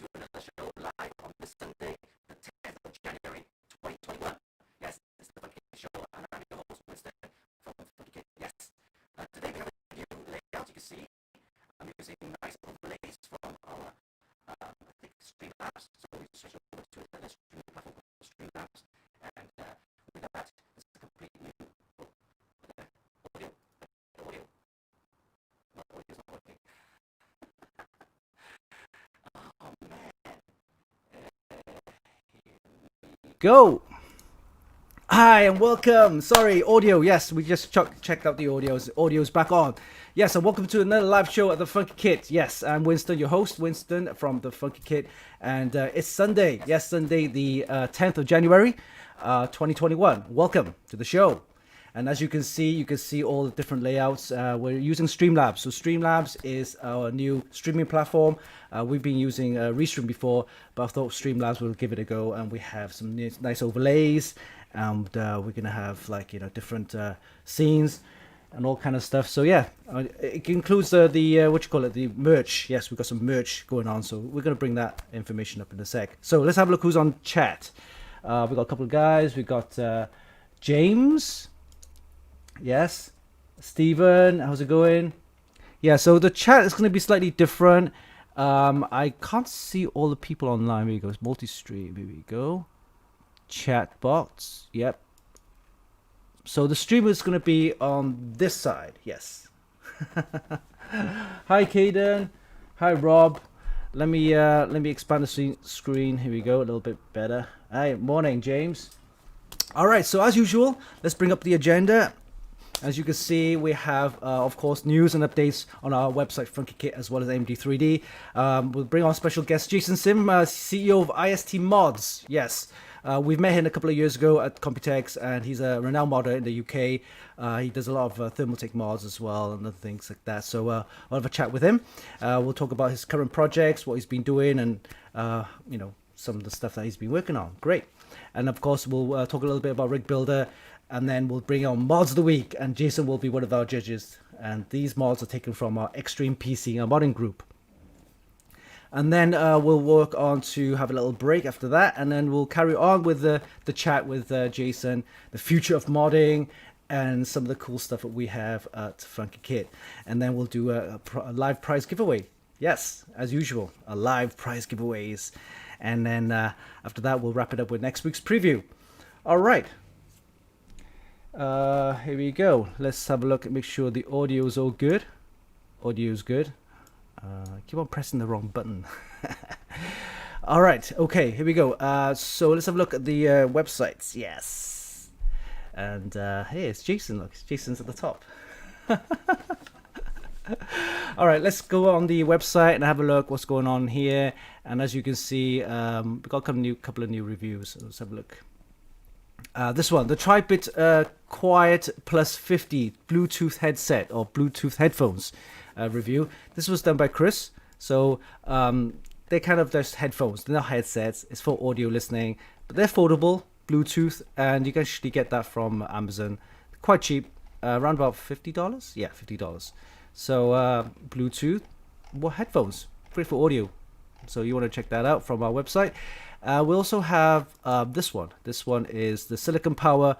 to another show live on this Sunday, the 10th of January, 2021. Yes, this is the Funky Kid Show, and I'm your host, Winston, from Funky Kid. Yes, today we have a new layout. You can see I'm using nice overlays from our, I think, Streamlabs. So we switched over to another streaming platform called Streamlabs, and with that, it's a complete new audio. My audio's not working. Oh man. Go. Hi and welcome. Sorry, audio. Yes, we just checked out the audios. The audio's back on. Yes, and welcome to another live show at the Funky Kid. Yes, I'm Winston, your host, Winston from the Funky Kid, and it's Sunday. Yes, Sunday, the 10th of January, 2021. Welcome to the show. And as you can see all the different layouts. We're using Streamlabs. So Streamlabs is our new streaming platform. We've been using Restream before, but I thought Streamlabs will give it a go. And we have some nice overlays, and we're gonna have different scenes and all kind of stuff. So yeah, it includes the merch. Yes, we've got some merch going on. So we're gonna bring that information up in a sec. So let's have a look who's on chat. We've got a couple of guys. We've got James. Yes, Stephen, how's it going? Yeah, so the chat is going to be slightly different. I can't see all the people online. Here we go. Multi-stream. Here we go. Chat box. Yep. So the stream is going to be on this side. Yes. Hi, Caden. Hi, Rob. Let me expand the screen. Here we go. A little bit better. Hi, morning, James. All right. So as usual, let's bring up the agenda. As you can see, we have, of course, news and updates on our website, Funky Kit, as well as AMD3D. We'll bring on special guest Jason Simm, CEO of iST.Modz. Yes, we've met him a couple of years ago at Computex, and he's a renowned modder in the UK. He does a lot of thermaltake mods as well and other things like that. So I'll have a chat with him. We'll talk about his current projects, what he's been doing, and some of the stuff that he's been working on. Great. And of course, we'll talk a little bit about Rig Builder. And then we'll bring on mods of the week, and Jason will be one of our judges. And these mods are taken from our Extreme PC modding group. And then we'll work on to have a little break after that, and then we'll carry on with the chat with Jason, the future of modding, and some of the cool stuff that we have at Funky Kid. And then we'll do a live prize giveaway. Yes, as usual, a live prize giveaways. And then after that, we'll wrap it up with next week's preview. All right. Here we go. Let's have a look and make sure the audio is all good. Audio's good. Keep on pressing the wrong button. All right. Okay. Here we go. So let's have a look at the websites. Yes. And hey, it's Jason. Look, Jason's at the top. All right. Let's go on the website and have a look what's going on here. And as you can see, we've got a couple of new reviews. So let's have a look. This one, the Tribit Quiet Plus 50 Bluetooth headset or Bluetooth headphones review. This was done by Chris. So they're kind of just headphones. They're not headsets. It's for audio listening, but they're foldable, Bluetooth, and you can actually get that from Amazon. Quite cheap, around about $50. Yeah, $50. So Bluetooth, headphones, great for audio. So you want to check that out from our website. We also have this one. This one is the Silicon Power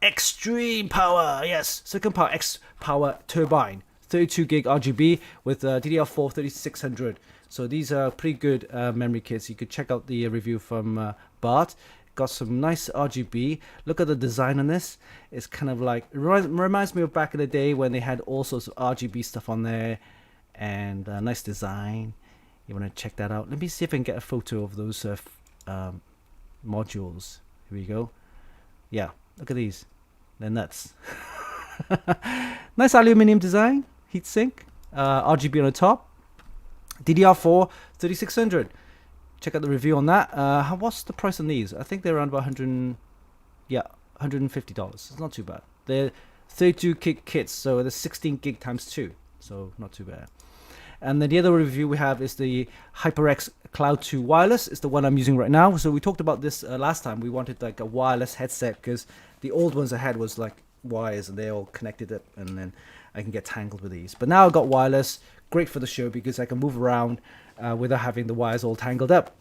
Extreme Power. Yes, Silicon Power X Power Turbine, 32 gig RGB with DDR4 3600. So these are pretty good memory kits. You could check out the review from Bart. Got some nice RGB. Look at the design on this. It's kind of like, it reminds me of back in the day when they had all sorts of RGB stuff on there, and nice design. You want to check that out. Let me see if I can get a photo of those modules. Here we go. Yeah, look at these. They're nuts. Nice aluminium design. Heatsink. RGB on the top. DDR4 3600. Check out the review on that. What's the price on these? I think they're around about $150. It's not too bad. They're 32 gig kits, so they're 16 gig times 2. So not too bad. And then the other review we have is the Hyperx Cloud 2 wireless. It's the one I'm using right now. So we talked about this last time. We wanted like a wireless headset because the old ones I had was like wires and they all connected up, and then I can get tangled with these. But now I've got wireless. Great for the show because I can move around without having the wires all tangled up.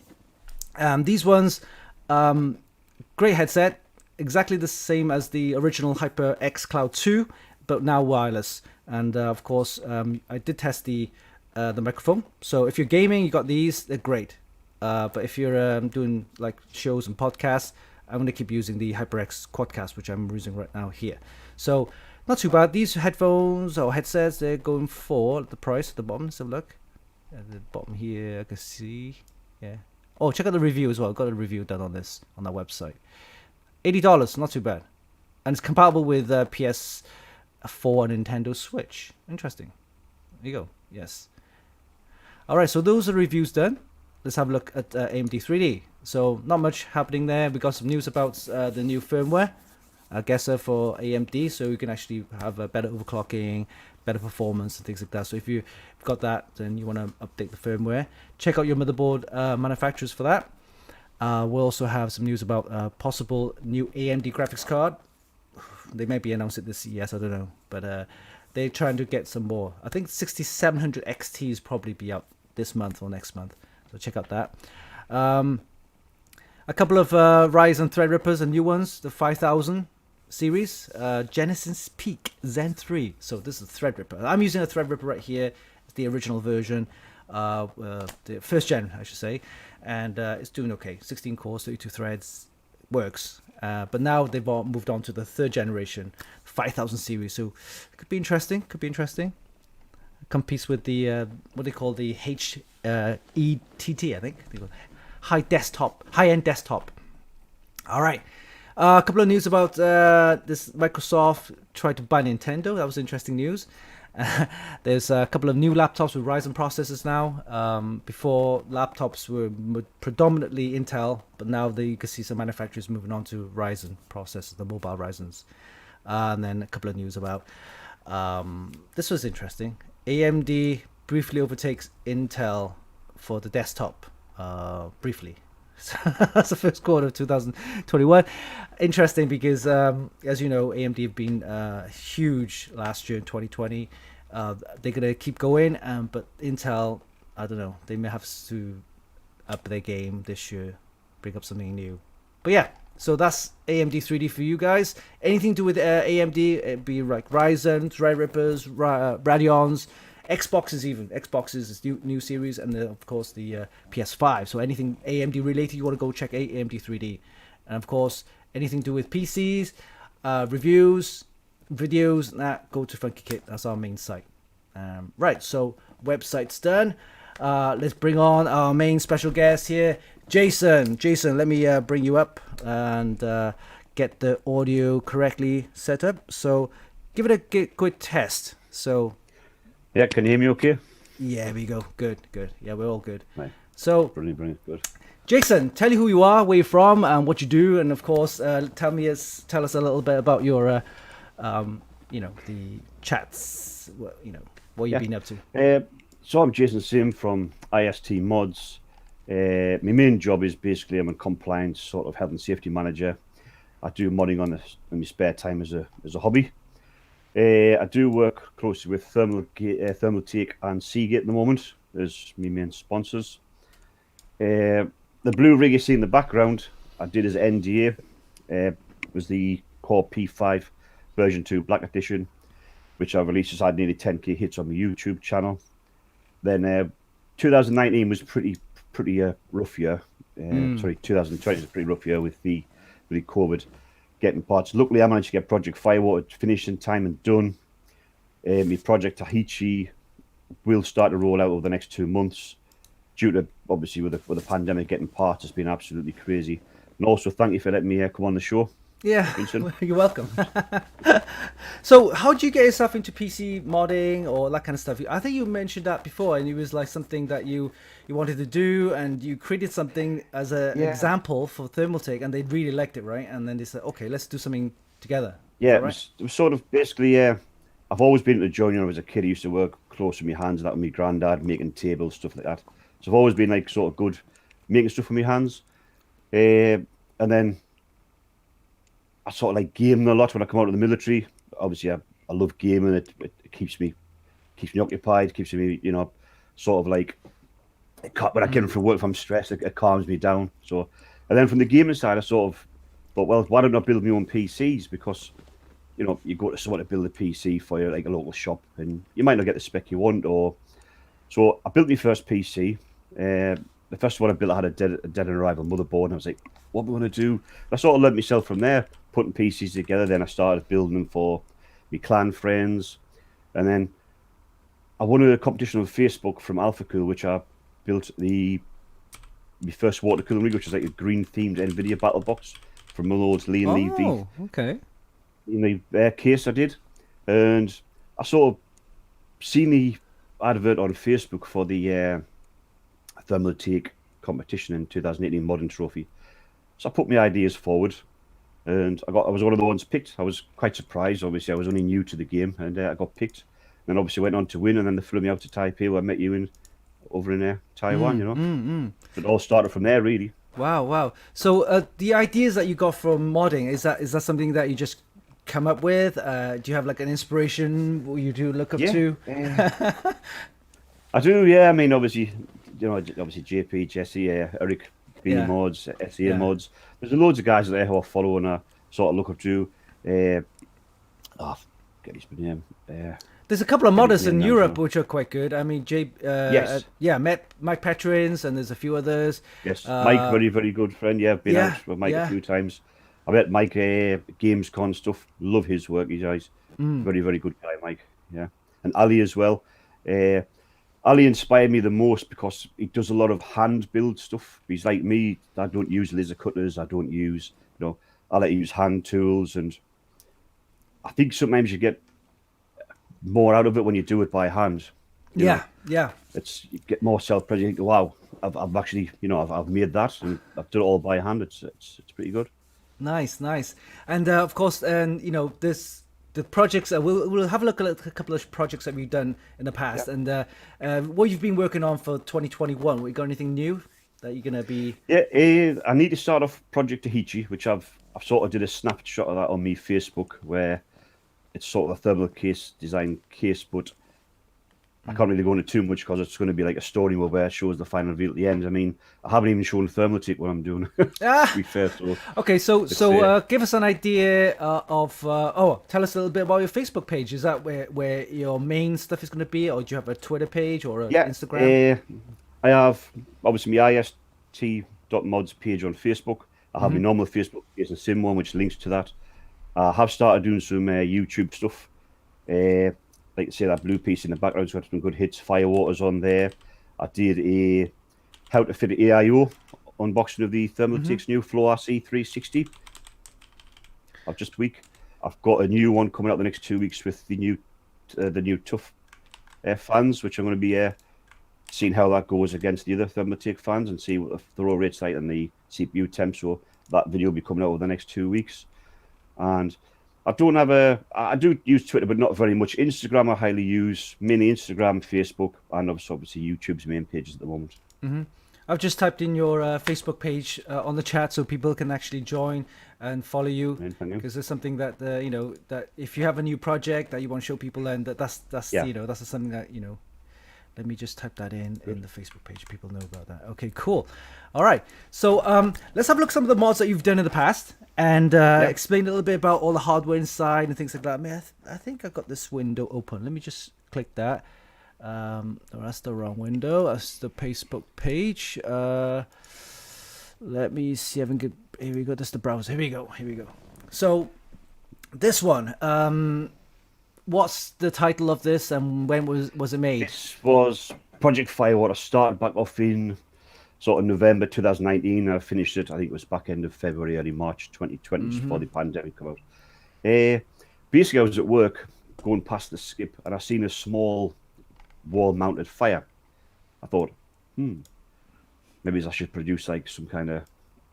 These ones, great headset, exactly the same as the original HyperX Cloud 2, but now wireless. And of course, I did test the microphone. So if you're gaming, you got these, they're great. But if you're doing like shows and podcasts, I'm going to keep using the HyperX Quadcast, which I'm using right now here. So not too bad. These headphones or headsets, they're going for the price at the bottom. Let's have a look. At the bottom here, I can see. Yeah. Oh, check out the review as well. Got a review done on this on that website. $80, not too bad. And it's compatible with PS4 and Nintendo Switch. Interesting. There you go. Yes. All right, so those are reviews done. Let's have a look at AMD 3D. So not much happening there. We got some news about the new firmware, I guess, for AMD, so you can actually have a better overclocking, better performance and things like that. So if you've got that, then you want to update the firmware. Check out your motherboard manufacturers for that. We'll also have some news about possible new AMD graphics card. They may be announced at this CES, I don't know, but they're trying to get some more. I think 6700 XTs probably be out this month or next month, so check out that. A couple of Ryzen Threadrippers and new ones, the 5000 series, Genesis Peak Zen 3. So this is a Threadripper. I'm using a Threadripper right here. It's the original version, the first gen, I should say, and it's doing okay. 16 cores, 32 threads, works. But now they've all moved on to the third generation, 5000 series. So it could be interesting. Could be interesting. Competes with the what they call the HETT, I think. High-end desktop. All right. A couple of news about this. Microsoft tried to buy Nintendo. That was interesting news. There's a couple of new laptops with Ryzen processors now. Before, laptops were predominantly Intel, but now you can see some manufacturers moving on to Ryzen processors, the mobile Ryzens. And then a couple of news about this was interesting. AMD briefly overtakes Intel for the desktop. Briefly. That's the first quarter of 2021. Interesting because, as you know, AMD have been huge last year in 2020. They're going to keep going, but Intel, I don't know, they may have to up their game this year, bring up something new. But yeah, so that's AMD 3D for you guys. Anything to do with AMD, it'd be like Ryzen, Threadrippers, Radeons, Xboxes even. Xboxes is new series, and of course the PS5. So anything AMD related, you want to go check AMD 3D. And of course, anything to do with PCs, reviews, videos, go to Funky Kit. That's our main site. Right, so website's done. Let's bring on our main special guest here, Jason. Jason, let me bring you up and get the audio correctly set up. So give it a quick test. So. Yeah, can you hear me okay? Yeah, we go. Good. Yeah, we're all good. Right. So, brilliant, good. Jason, tell you who you are, where you're from, and what you do, and of course, tell us a little bit about your, the chats. What you've been up to. So I'm Jason Simm from iST.Modz. My main job is basically I'm a compliance sort of health and safety manager. I do modding in my spare time as a hobby. I do work closely with Thermaltake and Seagate at the moment as my main sponsors. The blue rig you see in the background, I did as NDA. Was the Core P5 version 2 Black Edition, which I released as I had nearly 10k hits on my YouTube channel. Then 2019 was pretty rough year. 2020 was a pretty rough year with the COVID. Getting parts. Luckily, I managed to get Project Firewater finished in time and done. My Project Tahiti will start to roll out over the next 2 months. Due to, obviously, with the pandemic, getting parts has been absolutely crazy. And also, thank you for letting me come on the show. Yeah, you're welcome. So, how did you get yourself into PC modding or that kind of stuff? I think you mentioned that before, and it was like something that you wanted to do, and you created something as an example for Thermaltake, and they really liked it, right? And then they said, okay, let's do something together. Yeah, right? it was sort of basically, I've always been into joining when I was a kid. I used to work close with my hands, that with my granddad, making tables, stuff like that. So I've always been like sort of good making stuff with my hands. And then I sort of like gaming a lot when I come out of the military. Obviously, I love gaming. It keeps me occupied, keeps me, sort of like when I get in from work, if I'm stressed, it calms me down. So, and then from the gaming side, I sort of thought, well, why don't I build my own PCs? Because you go to someone to build a PC for you, like a local shop, and you might not get the spec you want. Or so I built my first PC. The first one I built, I had a dead and arrival motherboard, and I was like, what am I going to do? I sort of learnt myself from there, putting PCs together. Then I started building them for my clan friends, and then I won a competition on Facebook from AlphaCool, which I built my first water cooling rig, which is like a green themed NVIDIA battle box from Mullard's Lee and Lee V. Oh, okay. In the case I did, and I sort of seen the advert on Facebook for the thermal take competition in 2018 Modern Trophy. So I put my ideas forward, and I was one of the ones picked. I was quite surprised. Obviously, I was only new to the game, and I got picked. Then obviously went on to win, and then they flew me out to Taipei, where I met you over in Taiwan. It all started from there, really. Wow. So the ideas that you got from modding, is that something that you just come up with? Do you have like an inspiration you do look up to? I do, yeah. I mean, obviously JP, Jesse, Eric, Mods, Mods. There's loads of guys there who I follow and I sort of look up to. Get his name. There's a couple of modders in Europe which are quite good. I mean, yes. Met Mike Petrins, and there's a few others. Yes, Mike, very, very good friend. Yeah, I've been out with Mike a few times. I met Mike Gamescom stuff. Love his work. He's very, very good guy, Mike. Yeah, and Ali as well. Ali inspired me the most because he does a lot of hand build stuff. He's like me. I don't use laser cutters. I don't use, I like to use hand tools, and I think sometimes you get more out of it when you do it by hand. Yeah. It's you get more self-pressure. You think, wow, I've actually, I've made that, and I've done it all by hand. It's pretty good. Nice, and of course, and the projects. We'll have a look at a couple of projects that we've done in the past, and what you've been working on for 2021. We got anything new that you're gonna be? Yeah, I need to start off Project Tahiti, which I've sort of did a snapshot of that on my Facebook, where it's sort of a thermal case design case, but I can't really go into too much because it's going to be like a story mode where it shows the final reveal at the end. I mean, I haven't even shown thermal tape what I'm doing. To be fair, so okay, so give us an idea of tell us a little bit about your Facebook page. Is that where your main stuff is going to be, or do you have a Twitter page or an Instagram? I have obviously my iST.Modz page on Facebook. I have my normal Facebook page and Simm one, which links to that. I have started doing some YouTube stuff. Like I say, that blue piece in the background's got some good hits. Firewater's on there. I did a how to fit an AIO unboxing of the Thermaltake's new Flow RC 360. I've got a new one coming out the next 2 weeks with the new Tough fans, which I'm going to be seeing how that goes against the other Thermaltake fans and see what the throw rate's like and the CPU temp. So that video will be coming out over the next 2 weeks. And I do use Twitter, but not very much. Instagram I highly use, mainly Instagram, Facebook, and obviously YouTube's main pages at the moment. I've just typed in your Facebook page on the chat so people can actually join and follow you, because there's something that that if you have a new project that you want to show people, then that's something that Let me just type that in the Facebook page. People know about that. Okay, cool. All right. So let's have a look at some of the mods that you've done in the past and explain a little bit about all the hardware inside and things like that. I mean, I think I got this window open. Let me just click that. That's the wrong window. That's the Facebook page. Let me see. Here we go. That's the browser. Here we go. So this one. What's the title of this, and when was it made? This was Project Firewater. Started back off in sort of November 2019. I finished it, I think it was back end of February, early March 2020, just before the pandemic came out. Basically, I was at work going past the skip, and I seen a small wall-mounted fire. I thought, maybe I should produce like some kind of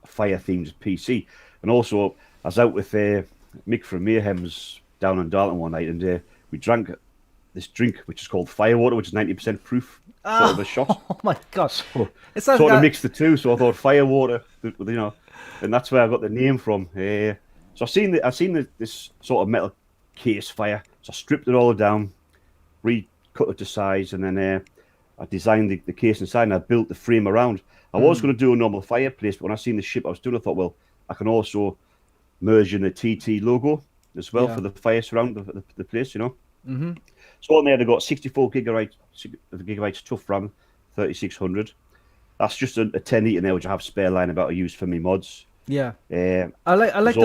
fire-themed PC. And also, I was out with Mick from Mayhem's down in Darlington one night, and we drank this drink which is called Firewater, which is 90% proof, sort of a shot. Oh my gosh! So, sort of mixed the two, so I thought Firewater, and that's where I got the name from. So I seen this sort of metal case fire, so I stripped it all down, recut it to size, and then I designed the case inside, and I built the frame around. I was going to do a normal fireplace, but when I seen the ship I was doing, I thought, well, I can also merge in the TT logo as well Yeah. for the fire surround the place, So on there, they've got 64 gigabytes tough RAM, 3600. That's just a 10 litre now, which I have spare line about to use for me mods. Yeah. I There's like the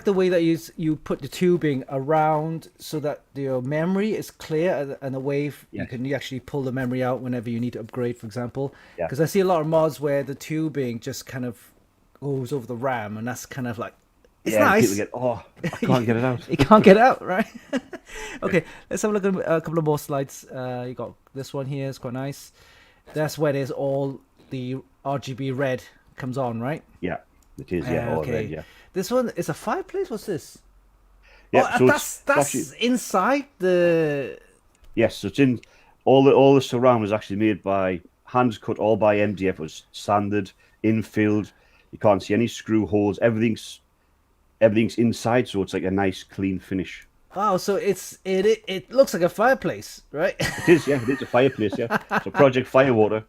also way that you put the tubing around so that your memory is clear and away. You yes, can actually pull the memory out whenever you need to upgrade, for example. yeah, Because I see a lot of mods where the tubing just kind of goes over the RAM, and that's kind of like it's yeah. And people nice. get, oh, I can't get it out. You can't get out, right? Okay, let's have a look at a couple of more slides. You got this one here. It's quite nice. That's where there's all the RGB red comes on, right? Yeah, it is. Yeah, all red. Okay. Yeah, This one is a fireplace. What's this? yeah. Oh, So that's actually, inside the. yes. So it's in all the surround was actually made by hands cut, all by MDF. It was sanded, infilled. You can't see any screw holes. Everything's inside, so it's like a nice clean finish. Wow, so it looks like a fireplace, right? It is, yeah. It is a fireplace, yeah. So Project Firewater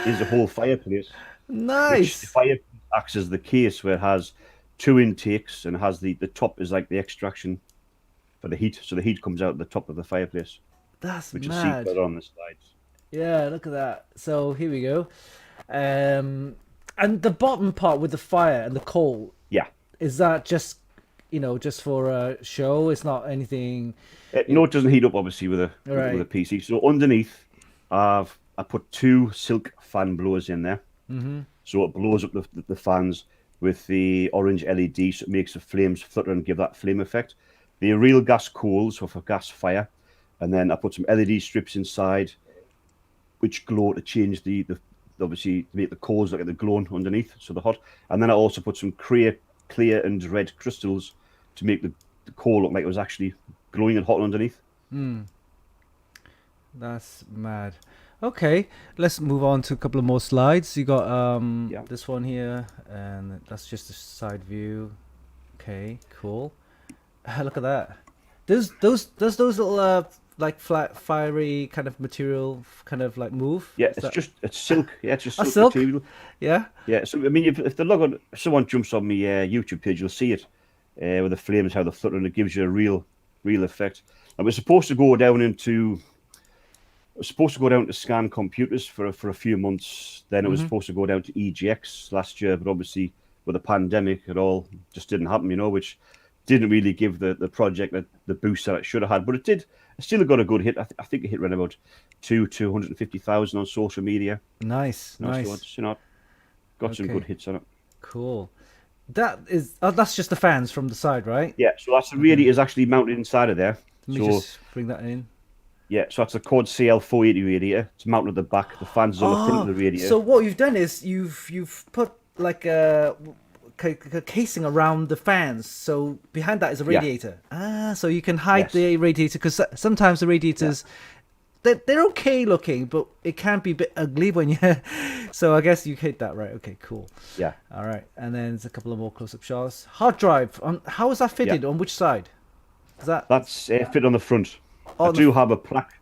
is a whole fireplace, which the Nice. fire acts as the case where it has two intakes and has the top is like the extraction for the heat. So the heat comes out the top of the fireplace, That's which you see mad. further on the slides. Yeah, look at that. So here we go. And the bottom part with the fire and the coal, Yeah. is that just just for a show? It's not anything. No, it doesn't heat up obviously with a with a Right. PC. So underneath, I put two silk fan blowers in there. Mm-hmm. So it blows up the fans with the orange LED, so it makes the flames flutter and give that flame effect. The real gas coals, so for gas fire, and then I put some LED strips inside, which glow to change the obviously to make the coals like the glowing underneath, so they're hot. And then I also put some clear and red crystals to make the coal look like it was actually glowing and hot underneath. That's mad. Okay, let's move on to a couple of more slides. You got Yeah. this one here, and that's just a side view. Okay, cool. Look at that. Those little like flat fiery kind of material kind of like move. Yeah, Is that it's silk. Yeah, it's just a silk silk? material. Yeah. Yeah, so I mean, if the log on, if someone jumps on my YouTube page, you'll see it with the flames how they flutter, and it gives you a real effect. And we're supposed to go down into, scan computers for a few months. Then it was Mm-hmm. supposed to go down to EGX last year, but obviously with the pandemic, it all just didn't happen. Which didn't really give the project the boost that it should have had. But it did. It still got a good hit. I think it hit around about 250,000 on social media. Nice, So nice. it's got some good Okay, hits on it. cool. That's just the fans from the side, right? Yeah, so that's the radiator is actually mounted inside of there. Let me So just bring that in. yeah, so that's a Quad CL 480 radiator. It's mounted at the back. The fans is on the front of Oh, the radiator. so what you've done is you've put like a casing around the fans. So behind that is a Yeah. radiator. Ah, so you can hide Yes. the radiator because sometimes the Yeah. radiators they're okay looking, but it can be a bit ugly when you. So I guess you hit that right. Okay, cool. Yeah. All right, and then there's a couple of more close-up shots. Hard drive. How is that fitted? On which side? Is that That's fit on the front. I on the? do have a plaque.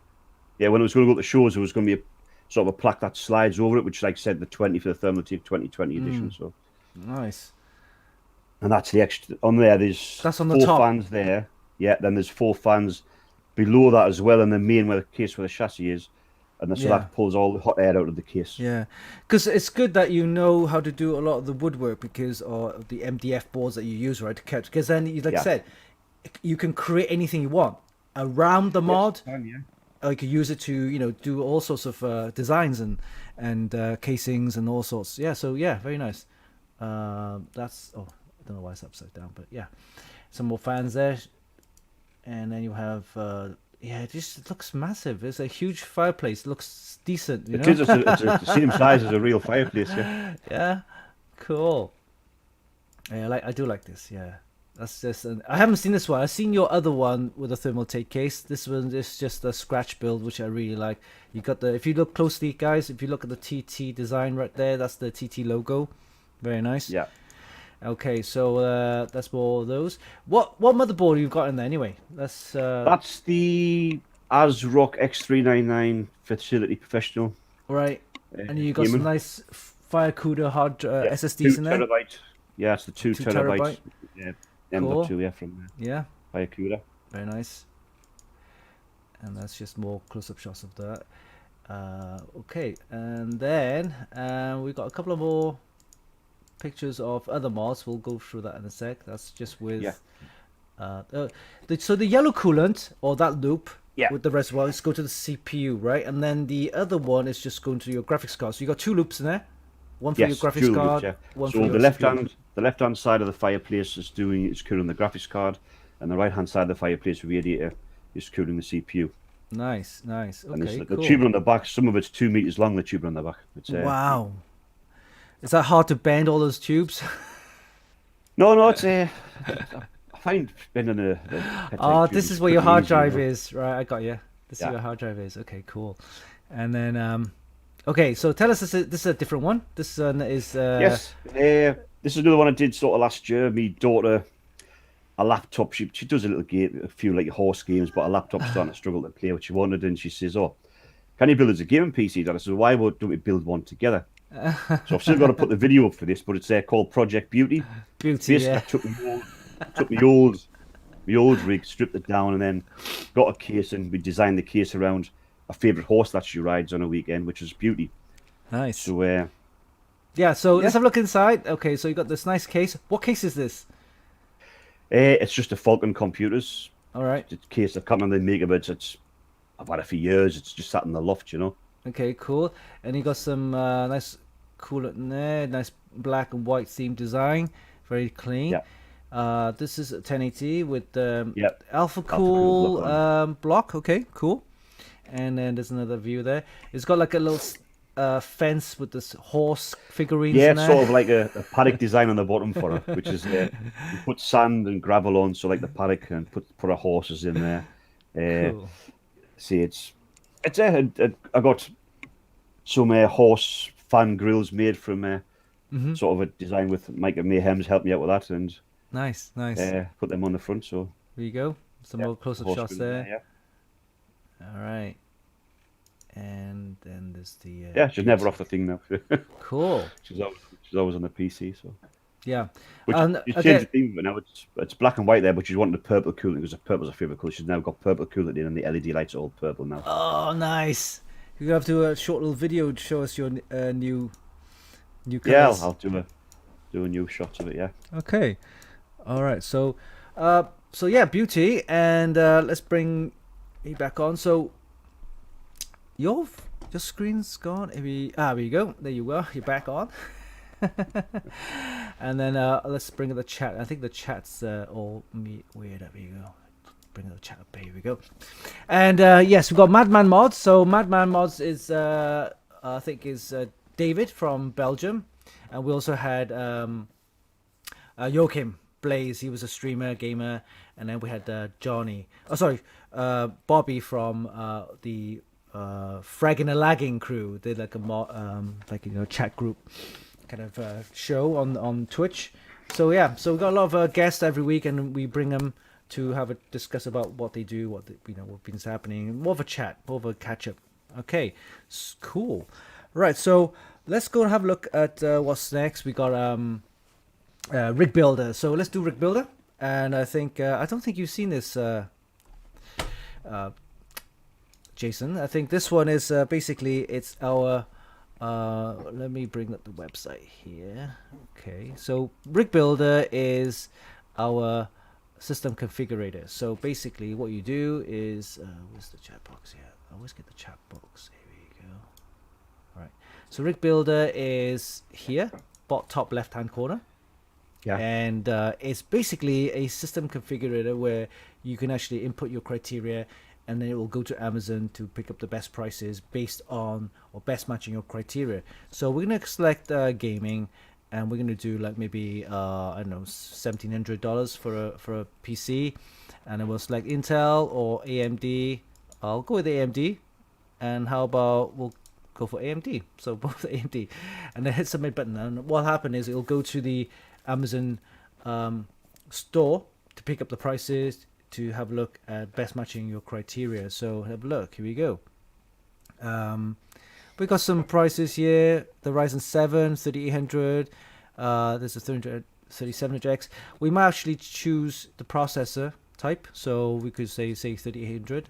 Yeah, when I was going to go to shows, there was going to be a sort of a plaque that slides over it, which, like I said, the 20 for the Thermaltake 2020 edition. So, Nice. and that's the extra on there. There's That's on the four top. fans there. Yeah, then there's four fans below that as well, in the main where the case where the chassis is, and then, so Yeah. that pulls all the hot air out of the case. Yeah, because it's good that you know how to do a lot of the woodwork or the MDF boards that you use, right? Because then, like I Yeah. said, you can create anything you want around the mod. Or you could use it to do all sorts of designs and casings and all sorts. Yeah, so yeah, very nice. That's I don't know why it's upside down, but yeah, some more fans there, and then you have. Yeah, it just looks massive. It's a huge fireplace. It looks decent, It is. It's the same size as a real fireplace. Yeah. Yeah, cool. Yeah, I do like this. Yeah, that's just. I haven't seen this one. I've seen your other one with a Thermaltake case. This one is just a scratch build, which I really like. You got the. If you look closely, guys, if you look at the TT design right there, that's the TT logo. Very nice. Yeah. Okay, so that's more of those. What motherboard you've got in there anyway? That's That's the ASRock X399 Facility Professional. Right. And you got some Gaming. nice Firewater hard Yeah, SSDs two in there. terabyte. Yeah, it's the two 2 terabyte. terabytes. Yeah, Cool. M.2, yeah, from Yeah. Firecuda. Very nice. And that's just more close-up shots of that. Okay, and then we got a couple of more pictures of other mods. We'll go through that in a sec. That's just Yeah, with so the yellow coolant or that loop yeah, with the reservoir is go to the CPU, right? And then the other one is just going to your graphics card. So you got two loops in there, one for your yes, graphics dual loops. card, Yeah. one for So your CPU. the left hand side of the fireplace is cooling the graphics card, and the right hand side of the fireplace radiator is cooling the CPU. Nice, nice. And Okay, the cool. tubular on the back, some of it's 2 meters long. The tubular on the back. It's Wow. Is that hard to bend all those tubes? no, it's I find bending the head Oh, tube this is is where your pretty hard easy, you drive know. is, right? I got you. This is Yeah. where your hard drive is. Okay, cool. And then, okay, so tell us this is a different one. This one is Yes, this is another one I did sort of last year. Me daughter, a laptop. She does a little game, a few like horse games, but a laptop's starting to struggle to play what she wanted, and she says, "Oh, can you build us a gaming PC?" Dad, I said, "Why don't we build one together?" So I've still got to put the video up for this, but it's called Project Beauty. beauty. Basically, Yeah. I took my old rig, stripped it down, and then got a case, and we designed the case around a favourite horse that she rides on a weekend, which is Beauty. Nice. So Yeah. So let's yeah, have a look inside. Okay, so you got this nice case. What case is this? it's just a Falcon Computers. All right. It's a case I can't remember the make of it. I've had it for years. It's just sat in the loft, you know. Okay, cool. And you got some nice coolant in there. Nice black and white theme design. Very clean. Yeah, This is a 1080 with yeah. Alpha Alpha Cool Cool block on. block. Okay, cool. And then there's another view there. It's got like a little fence with this horse figurines Yeah, in it's sort there. of like a paddock design on the bottom for it, which is you put sand and gravel on, so like the paddock, and put our horses in there. Uh, Cool. See, it's I got some horse fan grills made from sort of a design with Micah Mayhem's helped me out with that, and Nice, nice. put them on the front. So There you go. Some yeah, more close-up horse shots grill in there. yeah. All right. And then there's the Yeah, she's never off the thing now. cool. she's always on the PC. So, Yeah. which And you changed okay. the theme, but now it's black and white there. But she wanted the purple cooling because the purple's her favorite color. She's now got purple cooling in, and the LED lights are all purple now. Oh, nice. You have to do a short little video to show us your new Yeah, colors. I'll do a new shot of it. Yeah, Okay. All right. So yeah, beauty, and let's bring me back on. So your screen's gone. There you go. There you are. You're back on. And then let's bring up the chat. I think the chat's all weird. There you go. Bring the chat up. Here we go. And yes, we've got Madman Mods. So Madman Mods is I think is David from Belgium, and we also had Joachim Blaze. He was a streamer, gamer, and then we had Johnny. Oh, sorry, Bobby from the Fragging and Lagging crew. They like a chat group kind of show on Twitch. So yeah, so we got a lot of guests every week, and we bring them to have a discuss about what they do, what's been happening, more of a chat, more of a catch up. Okay, cool. Right, so let's go and have a look at what's next. We got Rig Builder. So let's do Rig Builder, and I think I don't think you've seen this, Jason. I think this one is basically it's our. Let me bring up the website here. Okay, so Rig Builder is our system configurator. So basically what you do is where's the chat box here? I always get the chat box. Here we go. All right, so Rig Builder is here, top left hand corner. yeah, And it's basically a system configurator where you can actually input your criteria, and then it will go to Amazon to pick up the best prices based on or best matching your criteria. So we're gonna select gaming, and we're gonna do like maybe I don't know, $1,700 for a PC, and then we'll select Intel or AMD. I'll go with AMD, and how about we'll go for AMD? So both AMD, and then hit submit button. And what'll happen is it'll go to the Amazon store to pick up the prices, to have a look at best matching your criteria. So have a look. Here we go. We got some prices here. The Ryzen 7 3800. There's a 3700X. We might actually choose the processor type. So we could say 3800.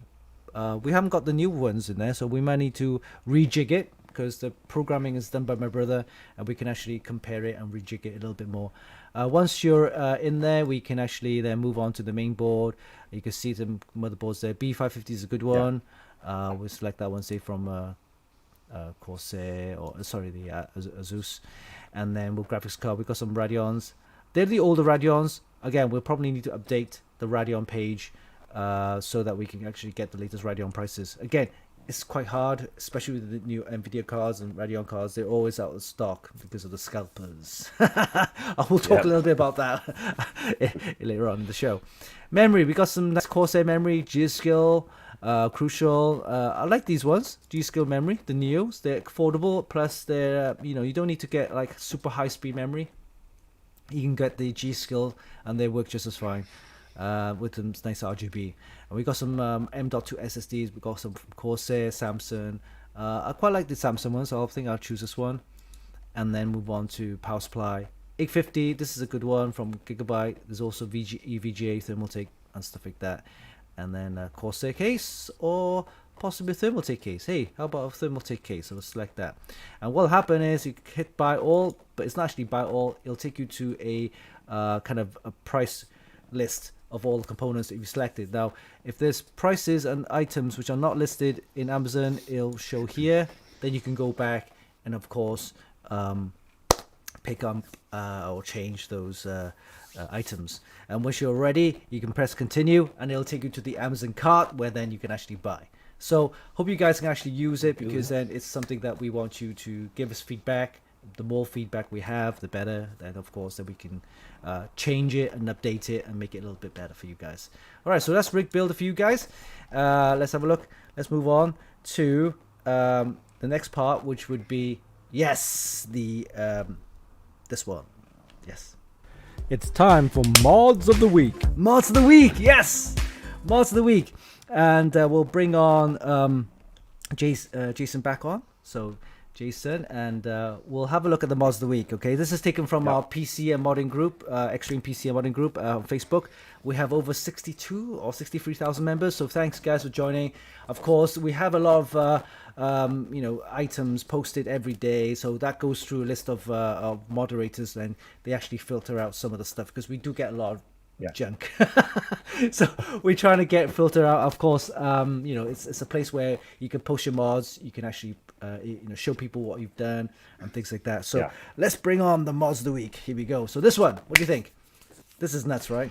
We haven't got the new ones in there, so we might need to rejig it, because the programming is done by my brother, and we can actually compare it and rejig it a little bit more. Once you're in there, we can actually then move on to the main board. You can see the motherboards there. B550 is a good one. We'll select that one, say from Corsair, or sorry, the Asus. And then with graphics card, we've got some Radeons. They're the older Radeons. Again, we'll probably need to update the Radeon page so that we can actually get the latest Radeon prices. Again, it's quite hard, especially with the new NVIDIA cards and Radeon cards. They're always out of stock because of the scalpers. I will talk a little bit about that later on in the show. Memory, we got some nice Corsair memory, G-Skill, Crucial. I like these ones, G-Skill memory, the Neos. They're affordable, plus they're, you don't need to get like super high speed memory. You can get the G-Skill and they work just as fine. With some nice RGB, and we got some M.2 SSDs. We got some from Corsair, Samsung. I quite like the Samsung one, so I think I'll choose this one, and then move on to power supply. 850. This is a good one from Gigabyte. There's also EVGA Thermaltake and stuff like that, and then Corsair case or possibly a Thermaltake case. Hey, how about a Thermaltake case? So we'll select that, and what'll happen is you hit buy all, but it's not actually buy all. It'll take you to a kind of a price list of all the components that you've selected. Now, if there's prices and items which are not listed in Amazon, it'll show here. Then you can go back and, of course, pick up or change those items. And once you're ready, you can press continue, and it'll take you to the Amazon cart, where then you can actually buy. So, hope you guys can actually use it, because then it's something that we want you to give us feedback. The more feedback we have, the better. Then, of course, then we can change it and update it and make it a little bit better for you guys. All right, so that's rig builder for you guys. Let's have a look. Let's move on to the next part, which would be this one. Yes, it's time for mods of the week. Mods of the week, yes, mods of the week, and we'll bring on Jason back on. So, Jason, and we'll have a look at the mods of the week. Okay, this is taken from our PC and modding group, Extreme PC and modding group on Facebook. We have over 62 or 63,000 members, so thanks guys for joining. Of course, we have a lot of items posted every day, so that goes through a list of moderators, and they actually filter out some of the stuff, because we do get a lot of junk. So we're trying to filter out. Of course, it's a place where you can post your mods. You can actually show people what you've done and things like that. So let's bring on the mods of the week. Here we go. So this one, what do you think? This is nuts, right?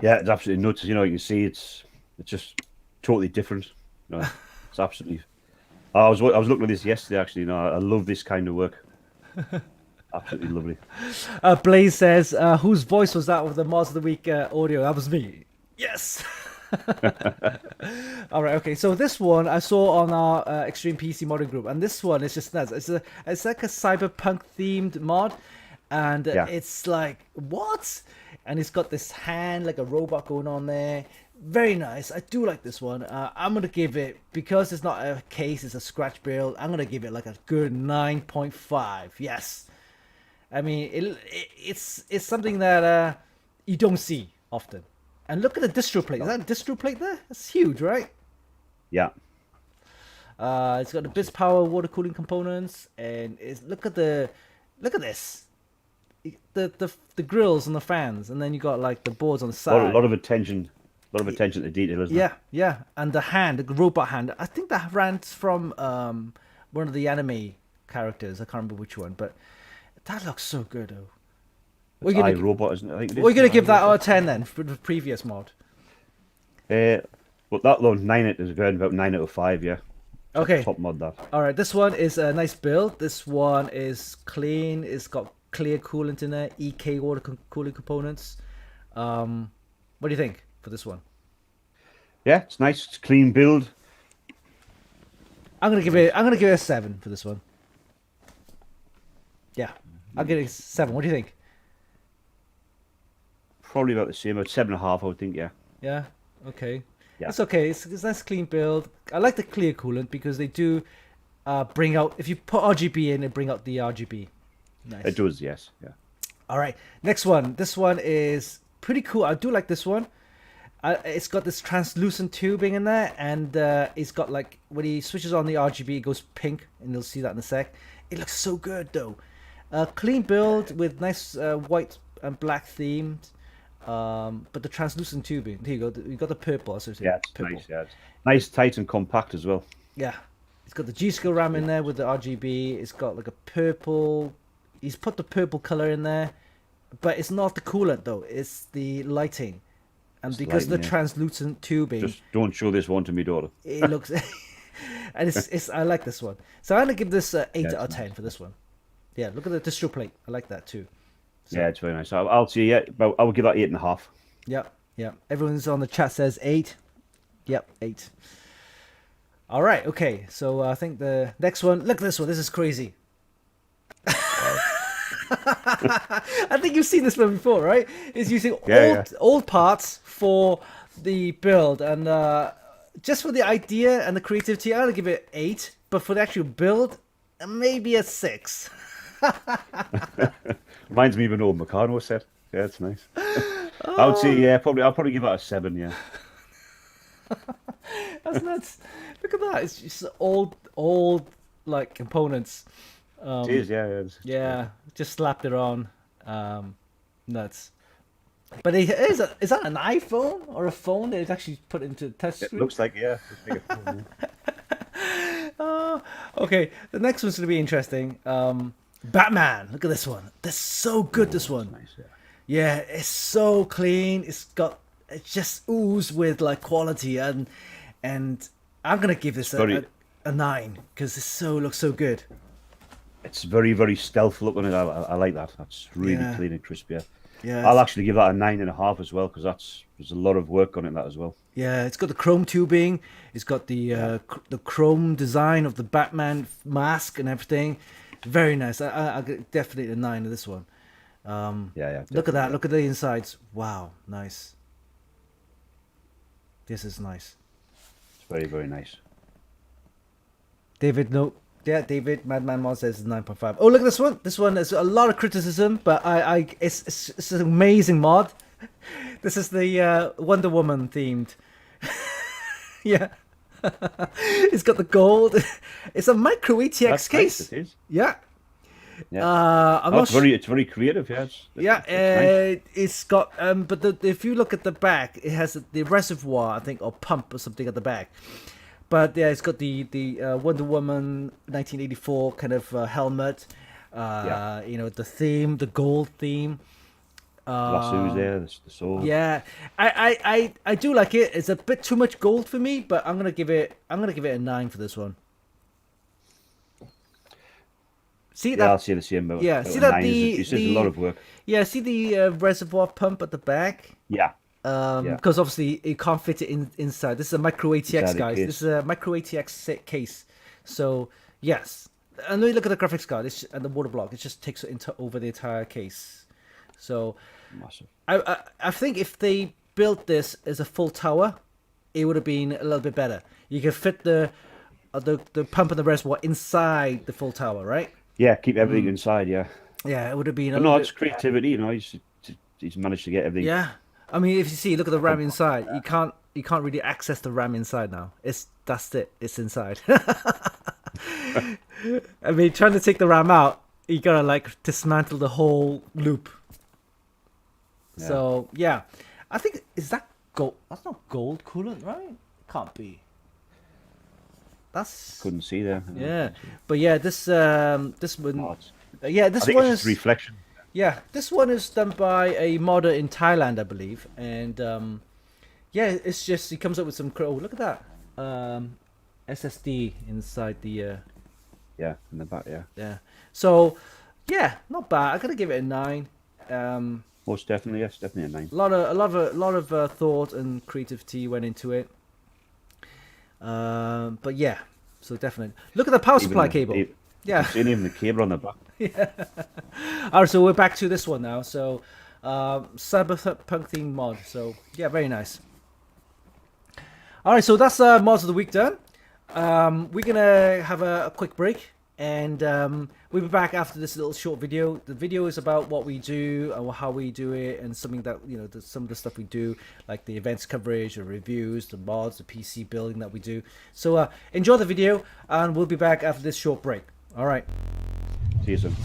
Yeah, it's absolutely nuts. You can see it's just totally different. It's absolutely. I was looking at this yesterday. Actually, I love this kind of work. Absolutely lovely. Blaze says, whose voice was that with the mods of the week audio? That was me. Yes. All right. Okay. So this one I saw on our Extreme PC modding group, and this one is just nuts. It's like a cyberpunk themed mod, and it's like, what? And it's got this hand like a robot going on there. Very nice. I do like this one. I'm gonna give it, because it's not a case, it's a scratch build. I'm gonna give it like a good 9.5. Yes. I mean, it's something that you don't see often. And look at the distro plate. Is that a distro plate there? That's huge, right? Yeah. It's got the BIS power water cooling components, and look at this. The grills and the fans, and then you got like the boards on the side. A lot of attention to detail, isn't it? Yeah. And the robot hand. I think that ran from one of the anime characters. I can't remember which one, but that looks so good, though. It's iRobot, isn't it? I think we're going to give that out of 10 then for the previous mod. Well, that low 9 is around about 9 out of 5, yeah. Okay. Top mod, that. All right, this one is a nice build. This one is clean. It's got clear coolant in there, EK water cooling components. What do you think for this one? Yeah, it's nice. It's a clean build. I'm gonna give it a 7 for this one. Yeah, I'll give it a 7. What do you think? Probably about the same. About 7.5, I would think. Yeah. Yeah. Okay. Yeah. It's okay. It's a nice clean build. I like the clear coolant because they do bring out, if you put RGB in, it bring out the RGB. Nice. It does, yes. Yeah. All right. Next one. This one is pretty cool. I do like this one. It's got this translucent tubing in there, and it's got like when he switches on the RGB, it goes pink, and you'll see that in a sec. It looks so good though. Clean build with nice white and black themes, but the translucent tubing. Here you go. You got the purple. Yeah, it's purple. nice. Yeah, it's nice, tight, and compact as well. Yeah, it's got the G-Skill RAM in there with the RGB. It's got like a purple. He's put the purple color in there, but it's not the coolant though. It's the lighting. And It's because lighting, the yeah. translucent tubing, Just don't show this one to me daughter. it looks, and it's I like this one. So I'm gonna give this 8 Yeah, out of it's 10 for this one. Yeah, look at the distro plate. I like that too. So, Yeah, it's very nice. I'll see. Yeah, but I would give that 8.5. yeah, yeah. Everyone's on the chat says 8. Yep, 8. All right, okay. So I think the next one. Look at this one. This is crazy. I think you've seen this one before, right? It's using old parts for the build, and just for the idea and the creativity, I'm gonna give it 8. But for the actual build, maybe a 6. Reminds me of an old Meccano set. Yeah, it's nice. I would say, yeah, I'll probably give that a 7. Yeah. That's nuts. Look at that. It's just old like components. It is. Yeah. Yeah, just slapped it on. Nuts. But is that an iPhone or a phone that is actually put into the touch It screen? looks like it's like a phone, yeah. Okay, the next one's gonna be interesting. Batman. Look at this one. That's so good. This one. Nice. Yeah. Yeah, it's so clean. It just oozes with like quality, and I'm gonna give this a 9 because it looks so good. It's very, very stealth looking. I like that. That's really clean and crisp. Yeah. Yeah, I'll actually give that a 9.5 as well because there's a lot of work on it that as well. yeah. It's got the chrome tubing. It's got the chrome design of the Batman mask and everything. Very nice. I get definitely a 9 of this one. Yeah. Look at that. Look at the insides. Wow, nice. This is nice. It's very, very nice. David, no. Yeah, David, Madman Mod says 9.5. Oh, look at this one. This one has a lot of criticism, but it's an amazing mod. This is the Wonder Woman themed. Yeah. It's got the gold. It's a micro ATX That's case. nice, it is. Yeah. Yeah. It's very creative. Yeah. Nice. It's got but if you look at the back, it has the reservoir, I think, or pump or something at the back. But yeah, it's got the Wonder Woman 1984 kind of helmet. You know, the theme, the gold theme. Lasso's there, the sword. Yeah, I do like it. It's a bit too much gold for me, but I'm gonna give it a 9 for this one. See that? I'll say the same. About, Yeah, about see that 9 is a lot of work. Yeah, see the reservoir pump at the back. Yeah. Because obviously you can't fit it inside. This is a micro ATX, Inside the guys. case. This is a micro ATX case. So yes, and then you look at the graphics card and the water block. It just takes it over the entire case. So Massive. I think if they built this as a full tower, it would have been a little bit better. You could fit the pump and the reservoir inside the full tower, right? Yeah, keep everything inside. Yeah. Yeah, it would have been. But no, it's creativity. You know, he's managed to get everything. Yeah, I mean, if you see, look at the RAM inside. You can't really access the RAM inside now. That's it. It's inside. I mean, trying to take the RAM out, you gotta like dismantle the whole loop. Yeah. So yeah, I think is that gold? That's not gold coolant, right? Can't be. That's Couldn't see there. yeah, but yeah, this one, No, yeah, I this think one it's is just reflection. yeah, this one is done by a modder in Thailand, I believe, and yeah, it's just he comes up with some. Oh, look at that SSD inside the Yeah, in the back. Yeah. yeah. So yeah, not bad. I gotta give it a 9. Most definitely, yes, definitely a 9. A lot of thought and creativity went into it. But yeah, so definitely look at the power supply cable. Yeah, and even the cable on the back. yeah. All right, so we're back to this one now. So cyberpunk theme mod. So yeah, very nice. All right, so that's mods of the week done. We're gonna have a quick break, and we'll be back after this little short video. The video is about what we do, or how we do it, and something that some of the stuff we do, like the events coverage, the reviews, the mods, the PC building that we do. So enjoy the video, and we'll be back after this short break. All right. See you soon.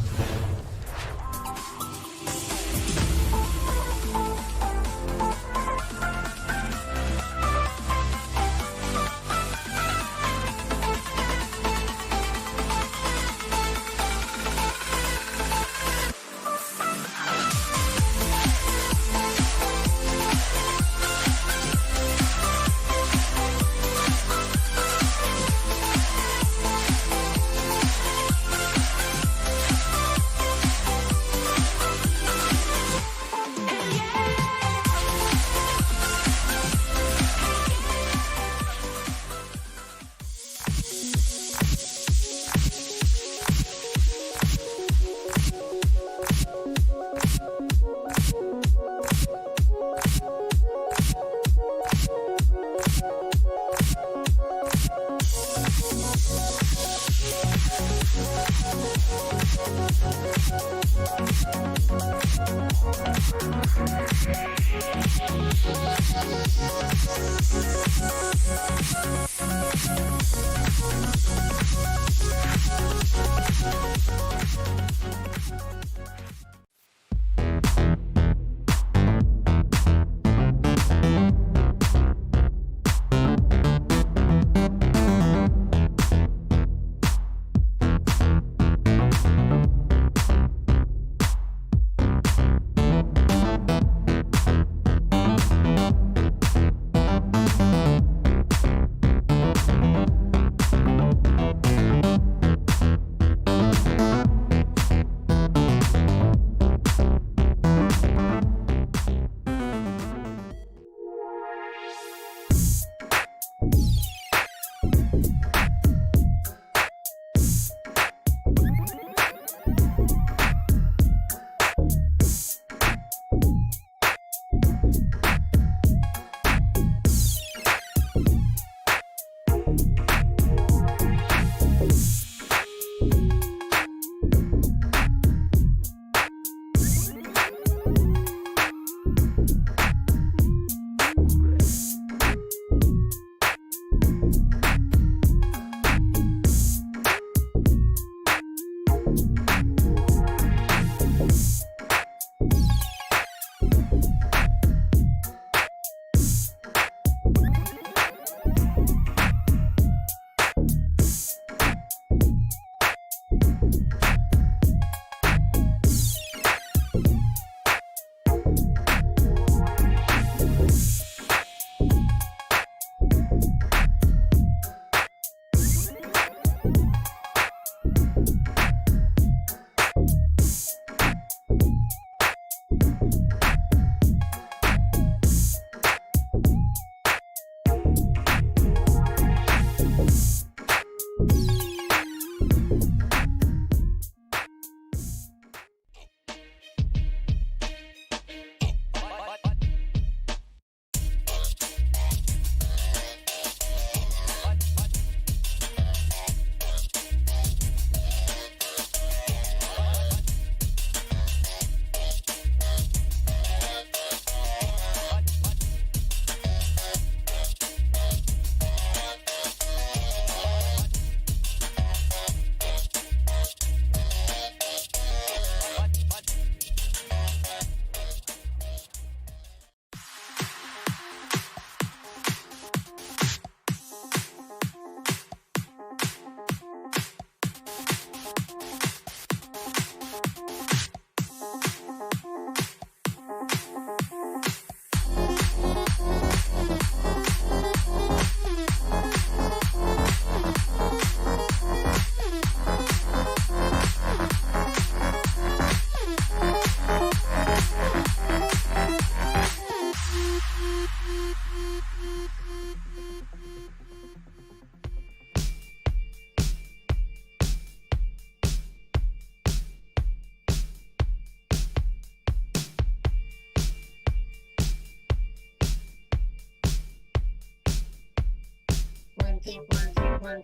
Okay. No problem.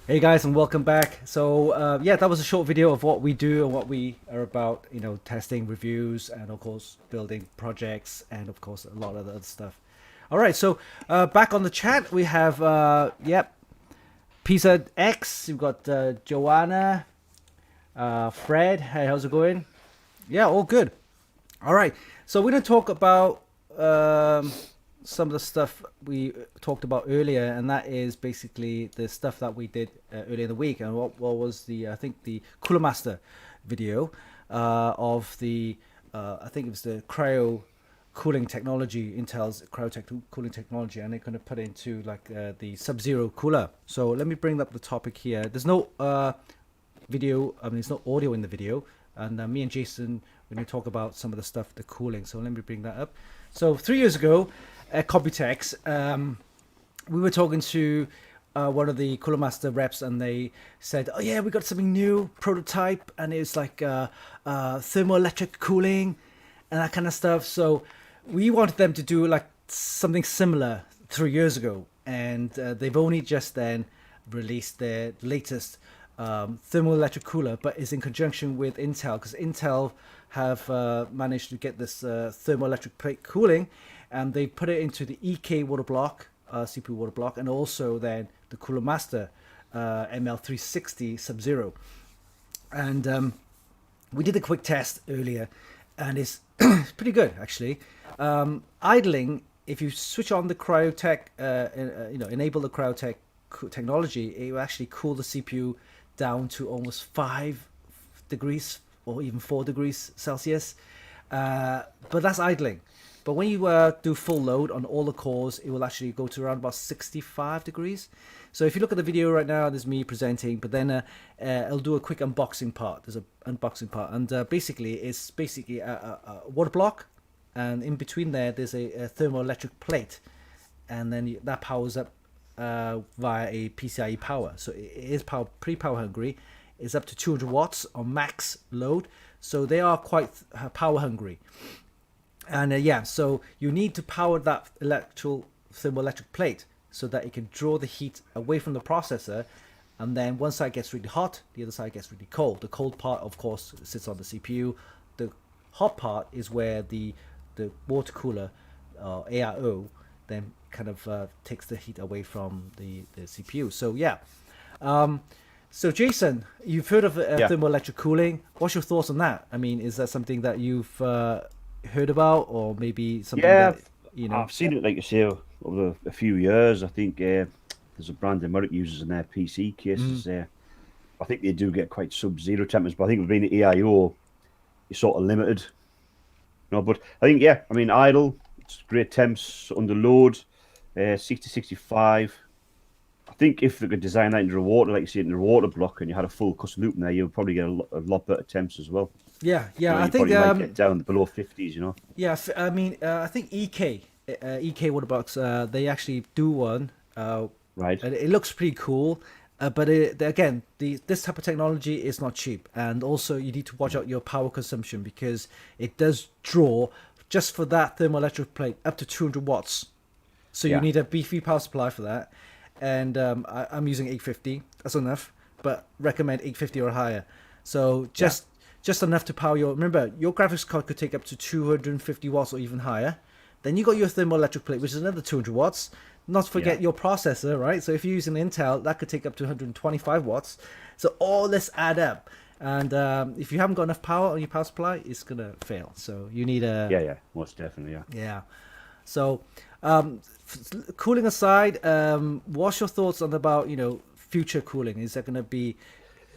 Hey guys, and welcome back. So yeah, that was a short video of what we do and what we are about, you know, testing, reviews, and of course building projects, and of course a lot of the other stuff. All right, so back on the chat we have yep, Pizza X. You've got Joanna, Fred. Hey, how's it going? Yeah, all good. All right, so we're gonna talk about some of the stuff we talked about earlier, and that is basically the stuff that we did earlier in the week. And what was the, I think, the Cooler Master video of the I think it was the cryo cooling technology, Intel's cooling technology, and they're going to put it into like the Sub-Zero cooler. So let me bring up the topic here. There's no video, I mean there's no audio in the video, and me and Jason, we're going to talk about some of the stuff, the cooling. So let me bring that up. So 3 years ago at Computex, we were talking to one of the Cooler Master reps, and they said, oh yeah, we got something new, prototype, and it's like thermoelectric cooling and that kind of stuff. So we wanted them to do like something similar 3 years ago, and they've only just then released their latest thermoelectric cooler, but is in conjunction with Intel, because Intel have managed to get this thermoelectric plate cooling, and they put it into the EK water block, CPU water block, and also then the Cooler Master ML360 Sub-Zero. And we did a quick test earlier, and it's pretty good actually. Idling, if you switch on the cryotech, you know, enable the cryotech technology, it will actually cool the CPU down to almost 5 degrees or even 4 degrees Celsius. But that's idling. But when you do full load on all the cores, it will actually go to around about 65 degrees. So if you look at the video right now, there's me presenting, but then I'll do a quick unboxing part. There's an unboxing part, and basically it's basically a water block, and in between there's a thermoelectric plate, and then that powers up via a PCIe power. So it is pretty power hungry. It's up to 200 watts on max load, so they are quite power hungry. And yeah, so you need to power that thermoelectric plate so that it can draw the heat away from the processor, and then one side gets really hot, the other side gets really cold. The cold part, of course, sits on the CPU. The hot part is where the water cooler, AIO, then kind of takes the heat away from the CPU. So yeah. So Jason, you've heard of thermoelectric cooling. What's your thoughts on that? I mean, is that something that you've heard about, or maybe something that, you know? I've seen it, like you say, over a few years. I think there's a brand that Merrick uses in their PC cases. I think they do get quite sub-zero temperatures, but I think with being the AIO, you're sort of limited. You know, but I think, yeah, I mean, idle, it's great temps under load, 60, 65. I think if they could design that into a water, like you see it in a water block, and you had a full custom loop in there, you'd probably get a lot better temps as well. Yeah, You know, I you think probably might get down below 50s, you know. yeah, I mean, I think EK Waterbox, they actually do one. Right. And it looks pretty cool, but again, this type of technology is not cheap, and also you need to watch out your power consumption, because it does draw just for that thermoelectric plate up to 200 watts. So you need a beefy power supply for that, and I'm using 850. That's enough, but recommend 850 or higher. So just enough to power your. Remember, your graphics card could take up to 250 watts or even higher. Then you got your thermoelectric plate, which is another 200 watts. Not to forget your processor, right? So if you're using Intel, that could take up to 125 watts. So all this add up. And if you haven't got enough power on your power supply, it's going to fail. So you need a... Yeah, most definitely, Yeah. So cooling aside, what's your thoughts on about, you know, future cooling? Is that going to be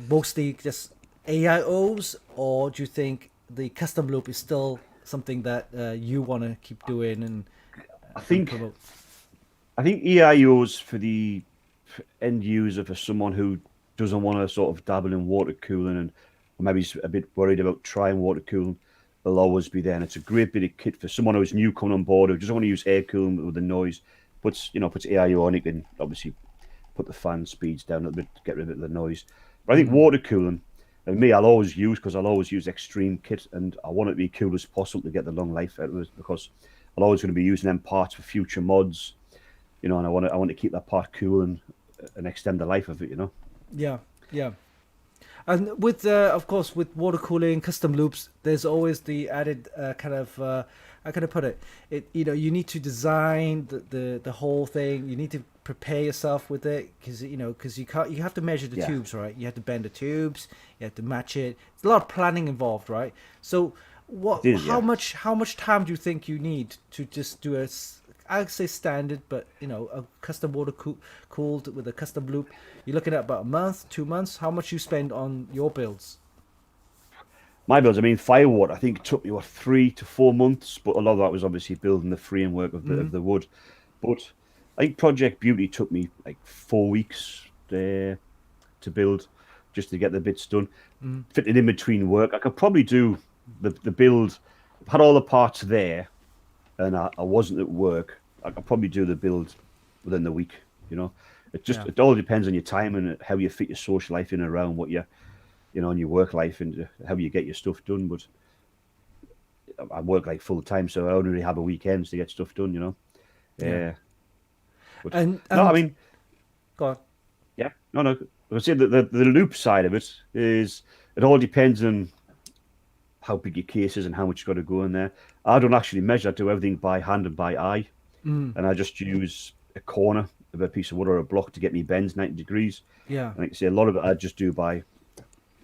mostly just AIOs, or do you think the custom loop is still something that you want to keep doing and promote? I think EIOs for the end user, for someone who doesn't want to sort of dabble in water cooling and maybe is a bit worried about trying water cooling, they'll always be there. And it's a great bit of kit for someone who's new coming on board, who doesn't want to use air cooling with the noise, puts AIO on. You can obviously put the fan speeds down a bit to get rid of the noise. But I think water cooling, and me, I'll always use extreme kit, and I want it to be cool as possible to get the long life out of it, because I'm always going to be using them parts for future mods, and I want to keep that part cool and extend the life of it, Yeah, yeah. And with, of course, with water cooling, custom loops, there's always the added kind of, how can I put it? You need to design the whole thing. You need to prepare yourself with it, because you have to measure the tubes, right? You have to bend the tubes, you have to match it. There's a lot of planning involved, right? So how much time do you think you need to just do I'd say standard, but a custom water cooled with a custom loop? You're looking at about a month, 2 months. How much you spend on your builds? My builds, Firewater, I think it took me 3 to 4 months, but a lot of that was obviously building the framework of the wood. But I think Project Beauty took me like 4 weeks to build, just to get the bits done. Fitting in between work, I could probably do the build. I've had all the parts there, and I wasn't at work. I could probably do the build within the week. It all depends on your time and how you fit your social life in around what and your work life, and how you get your stuff done. But I work like full time, so I only really have a weekends to get stuff done. Yeah. But And no, go on. yeah, no. I would say that the loop side of it is, it all depends on how big your case is and how much you've got to go in there. I don't actually measure. I do everything by hand and by eye, and I just use a corner of a piece of wood or a block to get me bends 90 degrees. Yeah. And like I say, a lot of it I just do by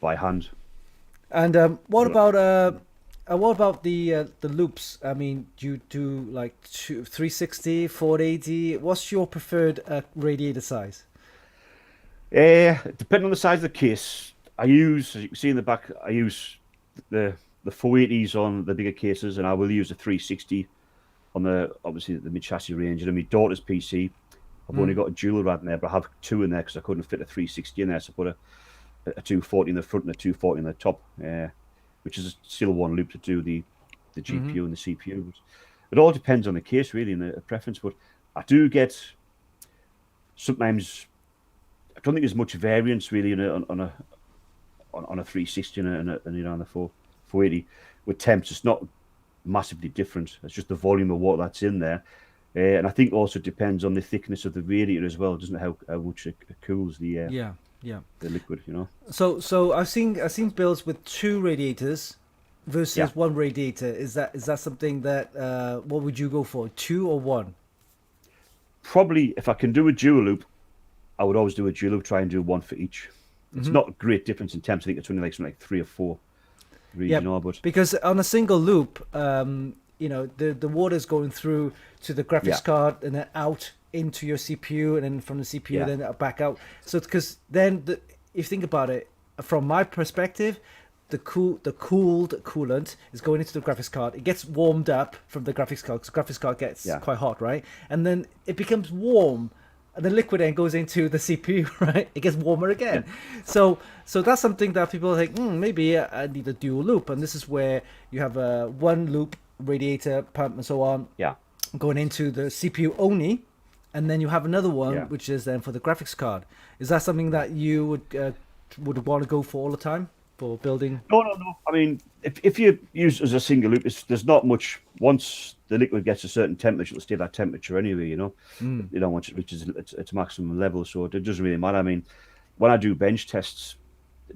hand. And what about the loops? Do you do like 360, 480? What's your preferred radiator size? Depending on the size of the case, as you can see in the back, I use the 480s on the bigger cases, and I will use a 360 on obviously the mid chassis range. And in my daughter's PC, I've only got a dual rad in there, but I have 2 in there because I couldn't fit a 360 in there, so I put a 240 in the front and a 240 in the top, which is still one loop to do the GPU and the CPU. It all depends on the case, really, and the preference. But I do get sometimes. I don't think there's much variance really on a 360 and on the 480 with temps. It's not massively different. It's just the volume of water that's in there, and I think also it depends on the thickness of the radiator as well, doesn't it? How much it cools the the liquid. So I've seen builds with 2 radiators versus 1 radiator. Is that something that what would you go for, 2 or 1? Probably, if I can do a dual loop, I would always do a dual loop, try and do 1 for each. It's not a great difference in temps. I think it's only something like 3 or 4. But because on a single loop, the water's going through to the graphics card and then out into your CPU, and then from the CPU then back out. So because then if you think about it, from my perspective, the cooled coolant is going into the graphics card. It gets warmed up from the graphics card because the graphics card gets quite hot, right? And then it becomes warm. And the liquid then goes into the CPU, right? It gets warmer again. So that's something that people think, maybe I need a dual loop. And this is where you have a 1 loop radiator pump and so on going into the CPU only. And then you have another one, which is then for the graphics card. Is that something that you would want to go for all the time for building? No. If you use as a single loop, there's not much. Once the liquid gets a certain temperature, it'll stay that temperature anyway. Once it reaches its maximum level, so it doesn't really matter. When I do bench tests,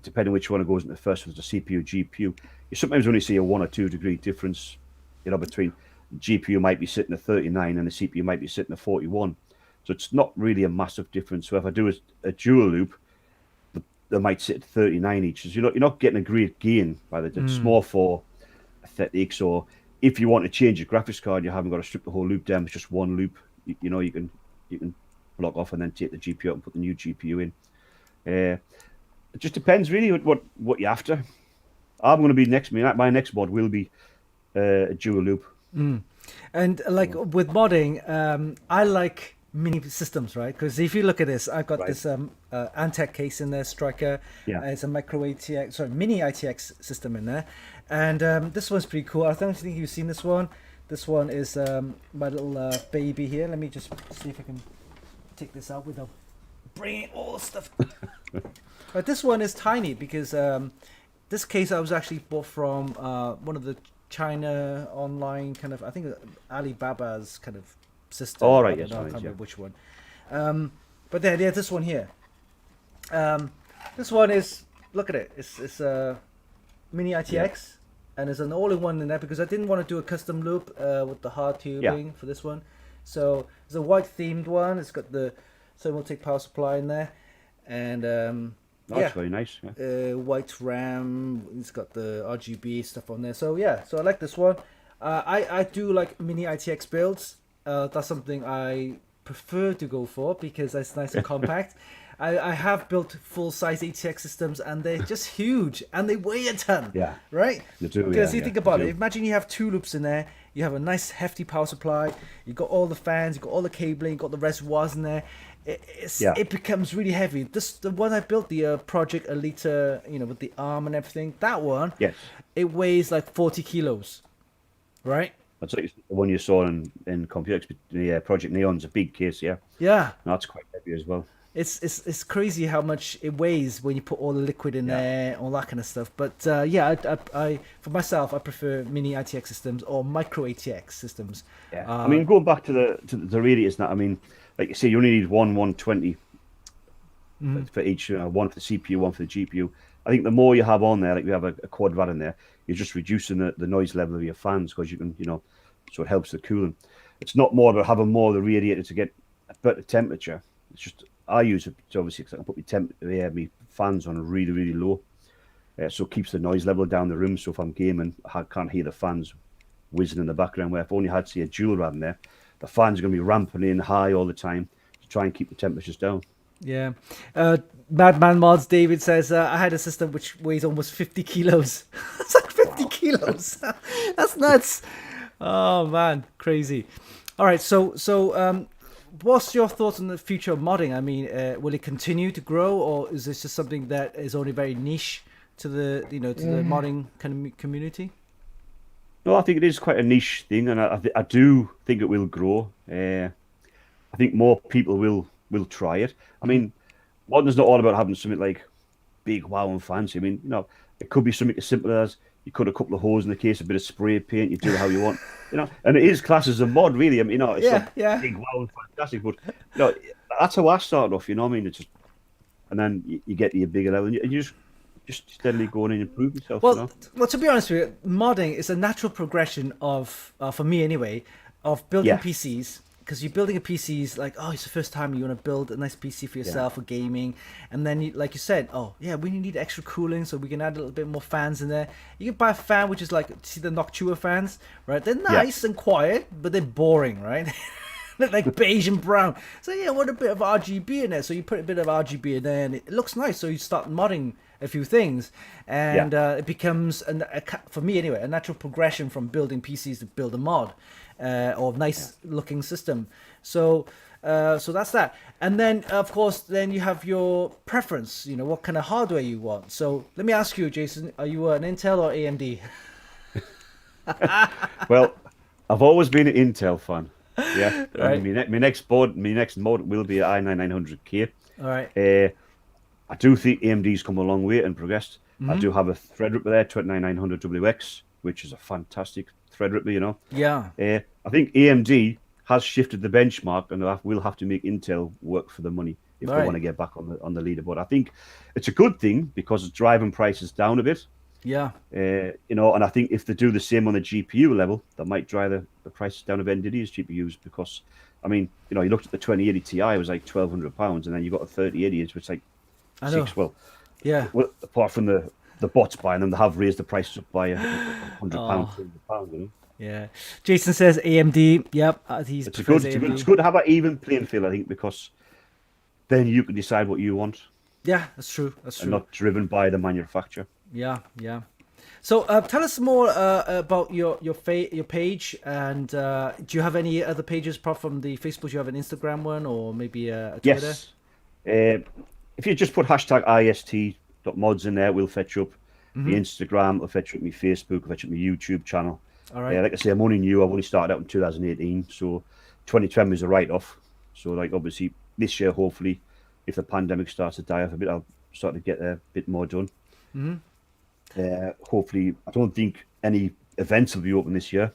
depending which one goes into first, with the CPU, GPU, you sometimes only see a 1 or 2 degree difference. Between the GPU might be sitting at 39 and the CPU might be sitting at 41. So it's not really a massive difference. So if I do a dual loop, they might sit at 39 each. So you're not getting a great gain by it's more for aesthetics, or if you want to change your graphics card, you haven't got to strip the whole loop down. It's just 1 loop. You can block off and then take the GPU out and put the new GPU in. It just depends really what you're after. I'm going to be my next mod will be a dual loop. And like with modding, I like mini systems, right? Because if you look at this, I've got this Antec case in there, Striker. It's a mini ITX system in there, and this one's pretty cool. I don't think you've seen this one. This one is my little baby here. Let me just see if I can take this out without bringing all the stuff. But this one is tiny because this case I was actually bought from one of the China online kind of, I think Alibaba's kind of system. All right, I yes, don't know, I right, can't yeah. remember which one. But then, yeah, this one here. This one is, look at it. It's a mini ITX, and there's an all-in-one in there because I didn't want to do a custom loop with the hard tubing for this one. So it's a white themed one. It's got the thermal-take power supply in there, and That's very nice. Yeah. white RAM. It's got the RGB stuff on there. So yeah, so I like this one. I do like mini ITX builds. That's something I prefer to go for because it's nice and compact. I have built full-size ATX systems and they're just huge and they weigh a ton. Yeah. Right? They do, Because yeah, you yeah, think about they it, do. imagine you have two loops in there, you have a nice hefty power supply, you got all the fans, you got all the cabling, you got the reservoirs in there. It becomes really heavy. The one I built, the Project Elita, with the arm and everything, that one, Yes. it weighs like 40 kilos, right? That's like the one you saw in Computex, the Project Neon's a big case, yeah. Yeah. That's quite heavy as well. It's crazy how much it weighs when you put all the liquid in there, all that kind of stuff. But yeah, I for myself, I prefer mini ITX systems or micro ATX systems. Yeah. I mean, going back to the radiators, now, I mean, like you say, you only need one 120 for each, one for the CPU, one for the GPU. I think the more you have on there, like we have a quad rad in there, you're just reducing the noise level of your fans because you can, so it helps the cooling. It's not more about having more of the radiator to get a better temperature. It's just I use it obviously because I can put my fans on really, really low, so it keeps the noise level down the room. So if I'm gaming, I can't hear the fans whizzing in the background. Where if I only had, say, a dual rad in there, the fans are going to be ramping in high all the time to try and keep the temperatures down. Yeah. Madman Mods David says, I had a system which weighs almost 50 kilos. It's like 50 kilos. That's nuts. Oh, man. Crazy. All right. So what's your thoughts on the future of modding? I mean, will it continue to grow, or is this just something that is only very niche to the the modding kind of community? No, I think it is quite a niche thing, and I do think it will grow. I think more people will try it. I mean, modding's not all about having something like big, wow, and fancy. I mean, it could be something as simple as you cut a couple of holes in the case, a bit of spray paint, you do it how you want, and it is classed as a mod, really. I mean, it's not big, wow, and fantastic, but that's how I started off. You know what I mean? It's just, and then you get to your bigger level, and you just steadily go on and improve yourself. Well, to be honest with you, modding is a natural progression of, for me anyway, of building PCs. Because you're building a PC is like, it's the first time you want to build a nice PC for yourself for gaming, and then like you said, we need extra cooling, so we can add a little bit more fans in there. You can buy a fan which is like, see the Noctua fans, right? They're nice and quiet, but they're boring, right? They're like beige and brown. So yeah, what a bit of RGB in there. So you put a bit of RGB in there, and it looks nice. So you start modding a few things, and it becomes for me anyway, a natural progression from building PCs to build a mod. Or nice looking system. So that's that. And then of course then you have your preference, what kind of hardware you want. So let me ask you, Jason, are you an Intel or AMD? Well, I've always been an Intel fan. Yeah. Right. My next mod will be an i9-900K. All right. I do think AMD's come a long way and progressed. I do have a Threadripper there, 29900WX, which is a fantastic Threadripper, Yeah. I think AMD has shifted the benchmark, and we'll have to make Intel work for the money if they want to get back on the leaderboard. I think it's a good thing because it's driving prices down a bit. Yeah. And I think if they do the same on the GPU level, that might drive the prices down of NVIDIA's GPUs because, I mean, you looked at the 2080 Ti, it was like £1,200, and then you got a 3080, which is like six. Well, apart from the bots buying them, they have raised the prices up by £100, £200. Yeah. Jason says AMD. Yep. It's good to have an even playing field, I think, because then you can decide what you want. Yeah, that's true. And not driven by the manufacturer. Yeah. So tell us more about your page, and do you have any other pages apart from the Facebook? Do you have an Instagram one or maybe a Twitter? Yes. If you just put hashtag iST.Modz in there, we'll fetch up the Instagram, will fetch up my Facebook, will fetch up my YouTube channel. All right. Like I say, I'm only new. I've only started out in 2018, so 2020 was a write-off. So, like, obviously, this year, hopefully, if the pandemic starts to die off a bit, I'll start to get a bit more done. Hopefully, I don't think any events will be open this year.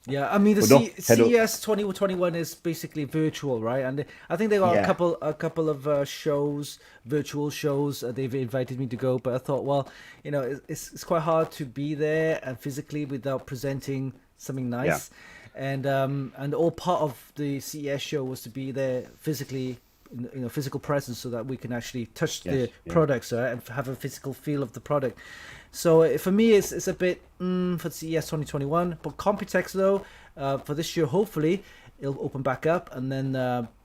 Yeah, I mean the But no, CES 2021 is basically virtual, right? And I think they got Yeah. a couple of shows, virtual shows. They've invited me to go, but I thought, well, you know, it's quite hard to be there and physically without presenting something nice. And all part of the CES show was to be there physically, you know, physical presence, so that we can actually touch the products, right, and have a physical feel of the product. So for me, it's a bit for CES 2021. But Computex though, for this year, hopefully it'll open back up, and then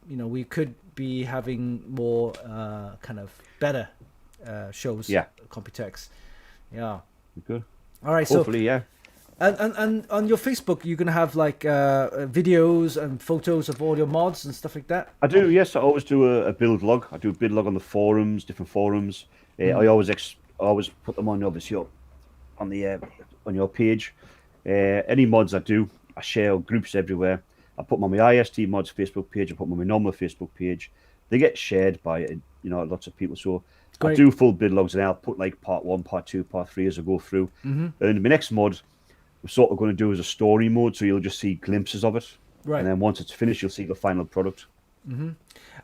you know, we could be having more kind of better shows. Yeah. Computex. Yeah. Good. All right. Hopefully, yeah. And on your Facebook, you're gonna have like videos and photos of all your mods and stuff like that. I do, yes. I always do a build log. I do a build log on the forums, different forums. I always put them on, obviously, on the on your page. Any mods I do, I share groups everywhere. I put them on my iST.Modz Facebook page. I put them on my normal Facebook page. They get shared by, you know, lots of people. So Great. I do full build logs, and I'll put like part 1, part 2, part 3 as I go through. And my next mod, we're sort of going to do as a story mode, so you'll just see glimpses of it. Right. And then once it's finished, you'll see the final product.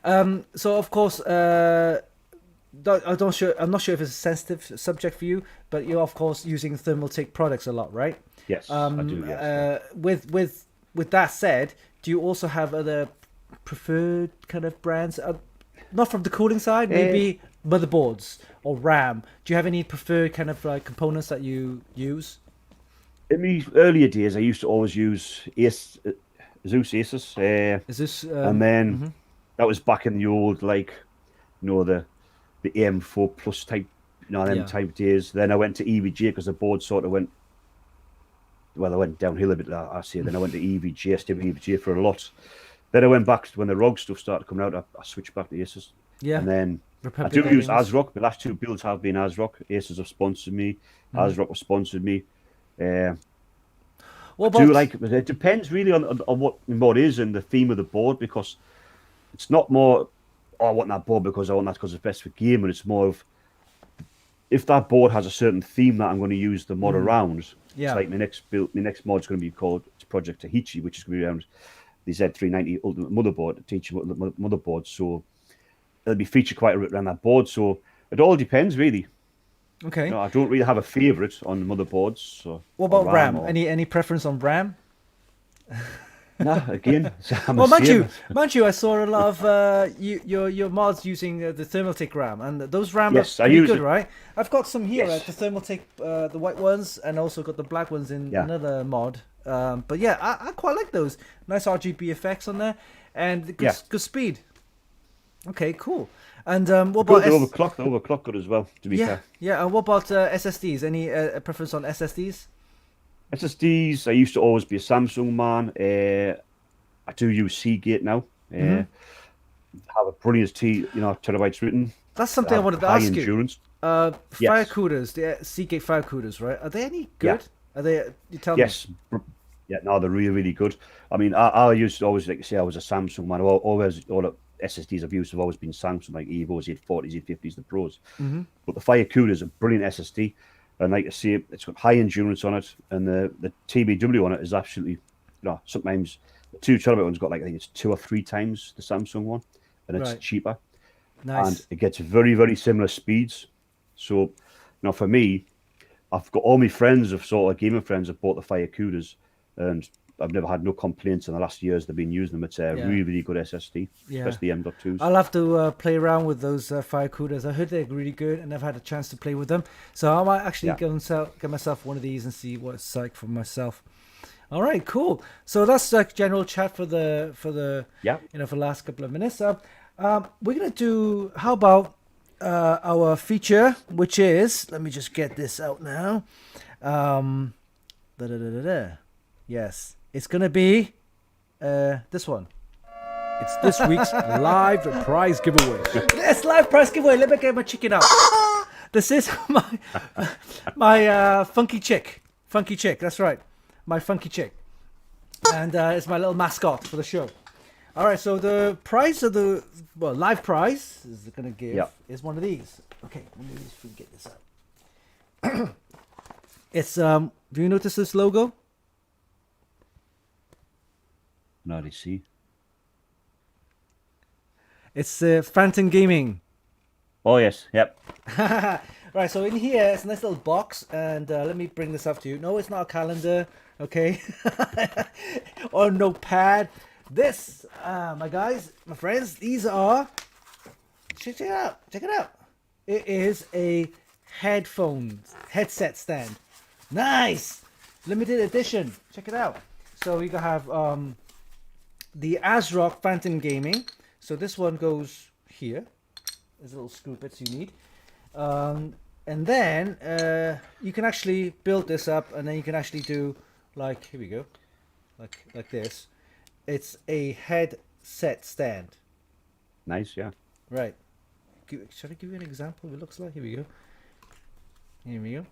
So of course, I'm not sure if it's a sensitive subject for you, but you're of course using Thermaltake products a lot, right? Yes, I do. Yes. With that said, do you also have other preferred kind of brands? Not from the cooling side, maybe motherboards or RAM. Do you have any preferred kind of like components that you use? In my earlier days, I used to always use Asus. Is this and then that was back in the old, like, you know, the AM4 Plus type, you know, them type days. Then I went to EVGA because the board sort of went, well, I went downhill a bit, I say. Then I went to EVGA, stayed with EVGA for a lot. Then I went back to when the ROG stuff started coming out. I switched back to Asus. Yeah. And then Republic I do use Gaming's. ASRock. The last 2 builds have been ASRock. Asus have sponsored me. ASRock have sponsored me. What do about like, it depends really on what the board is and the theme of the board, because it's not more, oh, I want that board because I want that because it's best for gaming. It's more of, if that board has a certain theme that I'm going to use the mod around. Yeah. It's like my next mod's going to be called Project Tahiti, which is going to be around the Z390 Ultimate Motherboard, Tahiti motherboard. So it'll be featured quite a bit around that board. So it all depends really. Okay. No, I don't really have a favourite on motherboards. So, What about or RAM? or- Any preference on RAM? Nah, again. I'm Well, the same. mind you, I saw a lot of your mods using the Thermaltake RAM, and those RAM Yes, are I pretty use good, it. right? I've got some here, Yes. the Thermaltake, the white ones, and also got the black ones in Yeah. another mod. But yeah, I quite like those. Nice RGB effects on there, and good speed. Okay, cool. And what about They're overclocked good as well, to be yeah, fair. yeah. And what about SSDs? Any preference on SSDs? SSDs, I used to always be a Samsung man. I do use Seagate now. Have a brilliant terabytes written. That's something I Have wanted to high ask you. endurance. Fire Yes. coolers, the Seagate fire coolers, right? Are they any Yeah. good? Are they? You tell me. Yes. Yeah, no, they're really, really good. I mean, I used to always, like I say, I was a Samsung man. All the SSDs I've used have always been Samsung, like Evos, Z40s, Z50s, the Pros. But the Fire Cooler is a brilliant SSD. And like I say, it's got high endurance on it. And the TBW on it is absolutely, sometimes the 2 terabyte one's got, like, I think it's 2 or 3 times the Samsung one. And it's Right. cheaper. Nice. And it gets very, very similar speeds. So, for me, I've got all my friends of sort of gaming friends have bought the Fire Coolers, and I've never had no complaints in the last years they've been using them. It's a really, really good SSD, especially the M.2s. I'll have to play around with those fire coolers. I heard they're really good, and I've had a chance to play with them. So I might actually get myself one of these and see what it's like for myself. All right, cool. So that's like general chat for the for the last couple of minutes. We're gonna do. How about our feature, which is, let me just get this out now. Yes, it's gonna be this one. It's this week's live prize giveaway. Yes, live prize giveaway. Let me get my chicken out. This is my funky chick. That's right, my funky chick, and it's my little mascot for the show. All right, so the price of the live price is gonna give Yeah. is one of these. Okay, let me see if we can get this out. It's do you notice this logo? Now they see. It's Phantom Gaming. Oh yes, yep. Right, so in here it's a nice little box, and let me bring this up to you. No, it's not a calendar, okay? Or notepad. This, my guys, my friends, these are. Check it out. Check it out. It is a headset stand. Nice, limited edition. Check it out. So you can have the ASRock Phantom Gaming. So this one goes here. There's little screw bits you need. And then you can actually build this up, and then you can actually do like, here we go, like this. It's a headset stand. Nice, yeah. Right. Should I give you an example of what it looks like? Here we go. Here we go.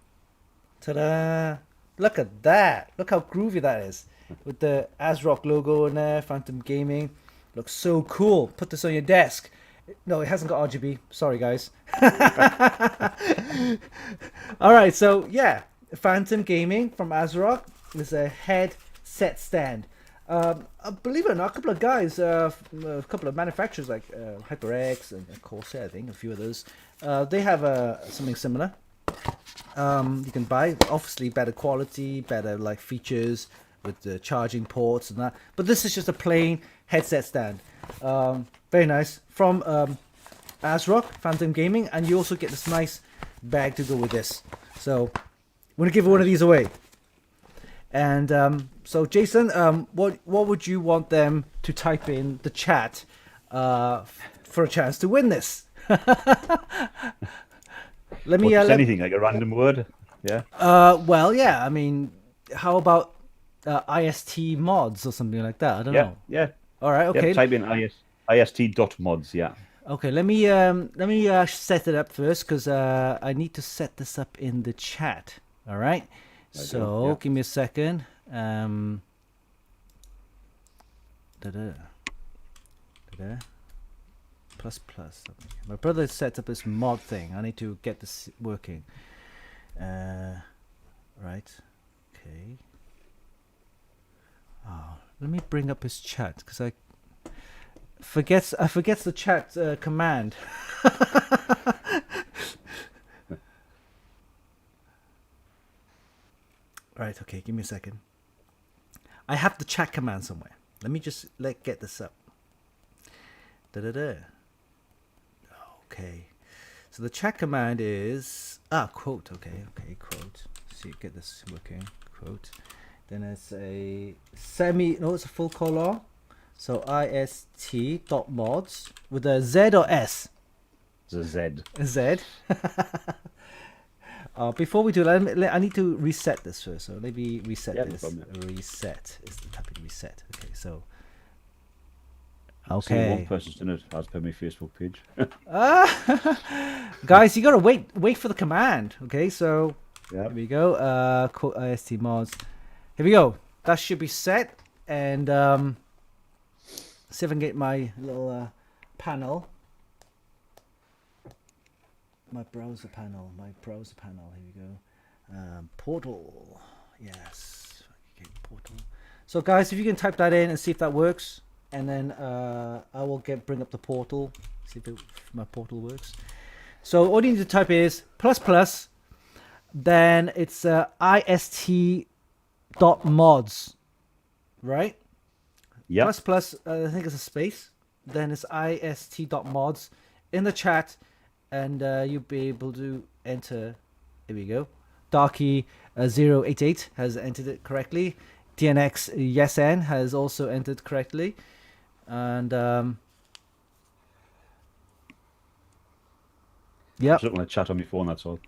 Ta-da! Look at that. Look how groovy that is. With the ASRock logo in there, Phantom Gaming. Looks so cool. Put this on your desk. No, it hasn't got RGB. Sorry, guys. All right, so yeah, Phantom Gaming from ASRock is a headset stand. Believe it or not, a couple of guys, a couple of manufacturers like Hyperx and Corsair, I think, a few others, they have something similar. You can buy, obviously better quality, better like features with the charging ports and that. But this is just a plain headset stand. Very nice from ASRock Phantom Gaming, and you also get this nice bag to go with this. So I'm gonna give one of these away. And so Jason, what would you want them to type in the chat for a chance to win this? Let me anything like a random word. Yeah. well, yeah, I mean, how about iST.Modz or something like that? I don't know. Yeah. All right, okay. Yep, type in iST.Modz, yeah. Okay, let me set it up first, because I need to set this up in the chat. All right. So yeah. give me a second. Plus. My brother set up this mod thing. I need to get this working. Right. Okay. Oh, let me bring up his chat, because I forgets the chat command. Right, okay, give me a second. I have the chat command somewhere. Let me just get this up. Okay. So the chat command is quote. Okay, quote. See, get this working. Quote. Then it's a it's a full colon. So iST.Modz with a Z or S? It's a Z. A Z. Before we do that, I need to reset this first. So let me reset this. No problem. Reset is the typing reset. Okay, so. Okay. One person's done it as per my Facebook page. Guys, you gotta wait for the command. Okay, so here we go. Quote iST.Modz. Here we go. That should be set, and see if I can get my little panel. My browser panel. Here we go. Portal. Yes. Okay, portal. So guys, if you can type that in and see if that works, and then I will bring up the portal. See if my portal works. So all you need to type is ++. Then it's iST.Modz, right? Yeah. ++. I think it's a space. Then it's iST.Modz in the chat. And you'll be able to enter. Here we go. Darky 088 has entered it correctly. DNX YesN has also entered correctly. And yeah. I'm just going to chat on my phone. That's all.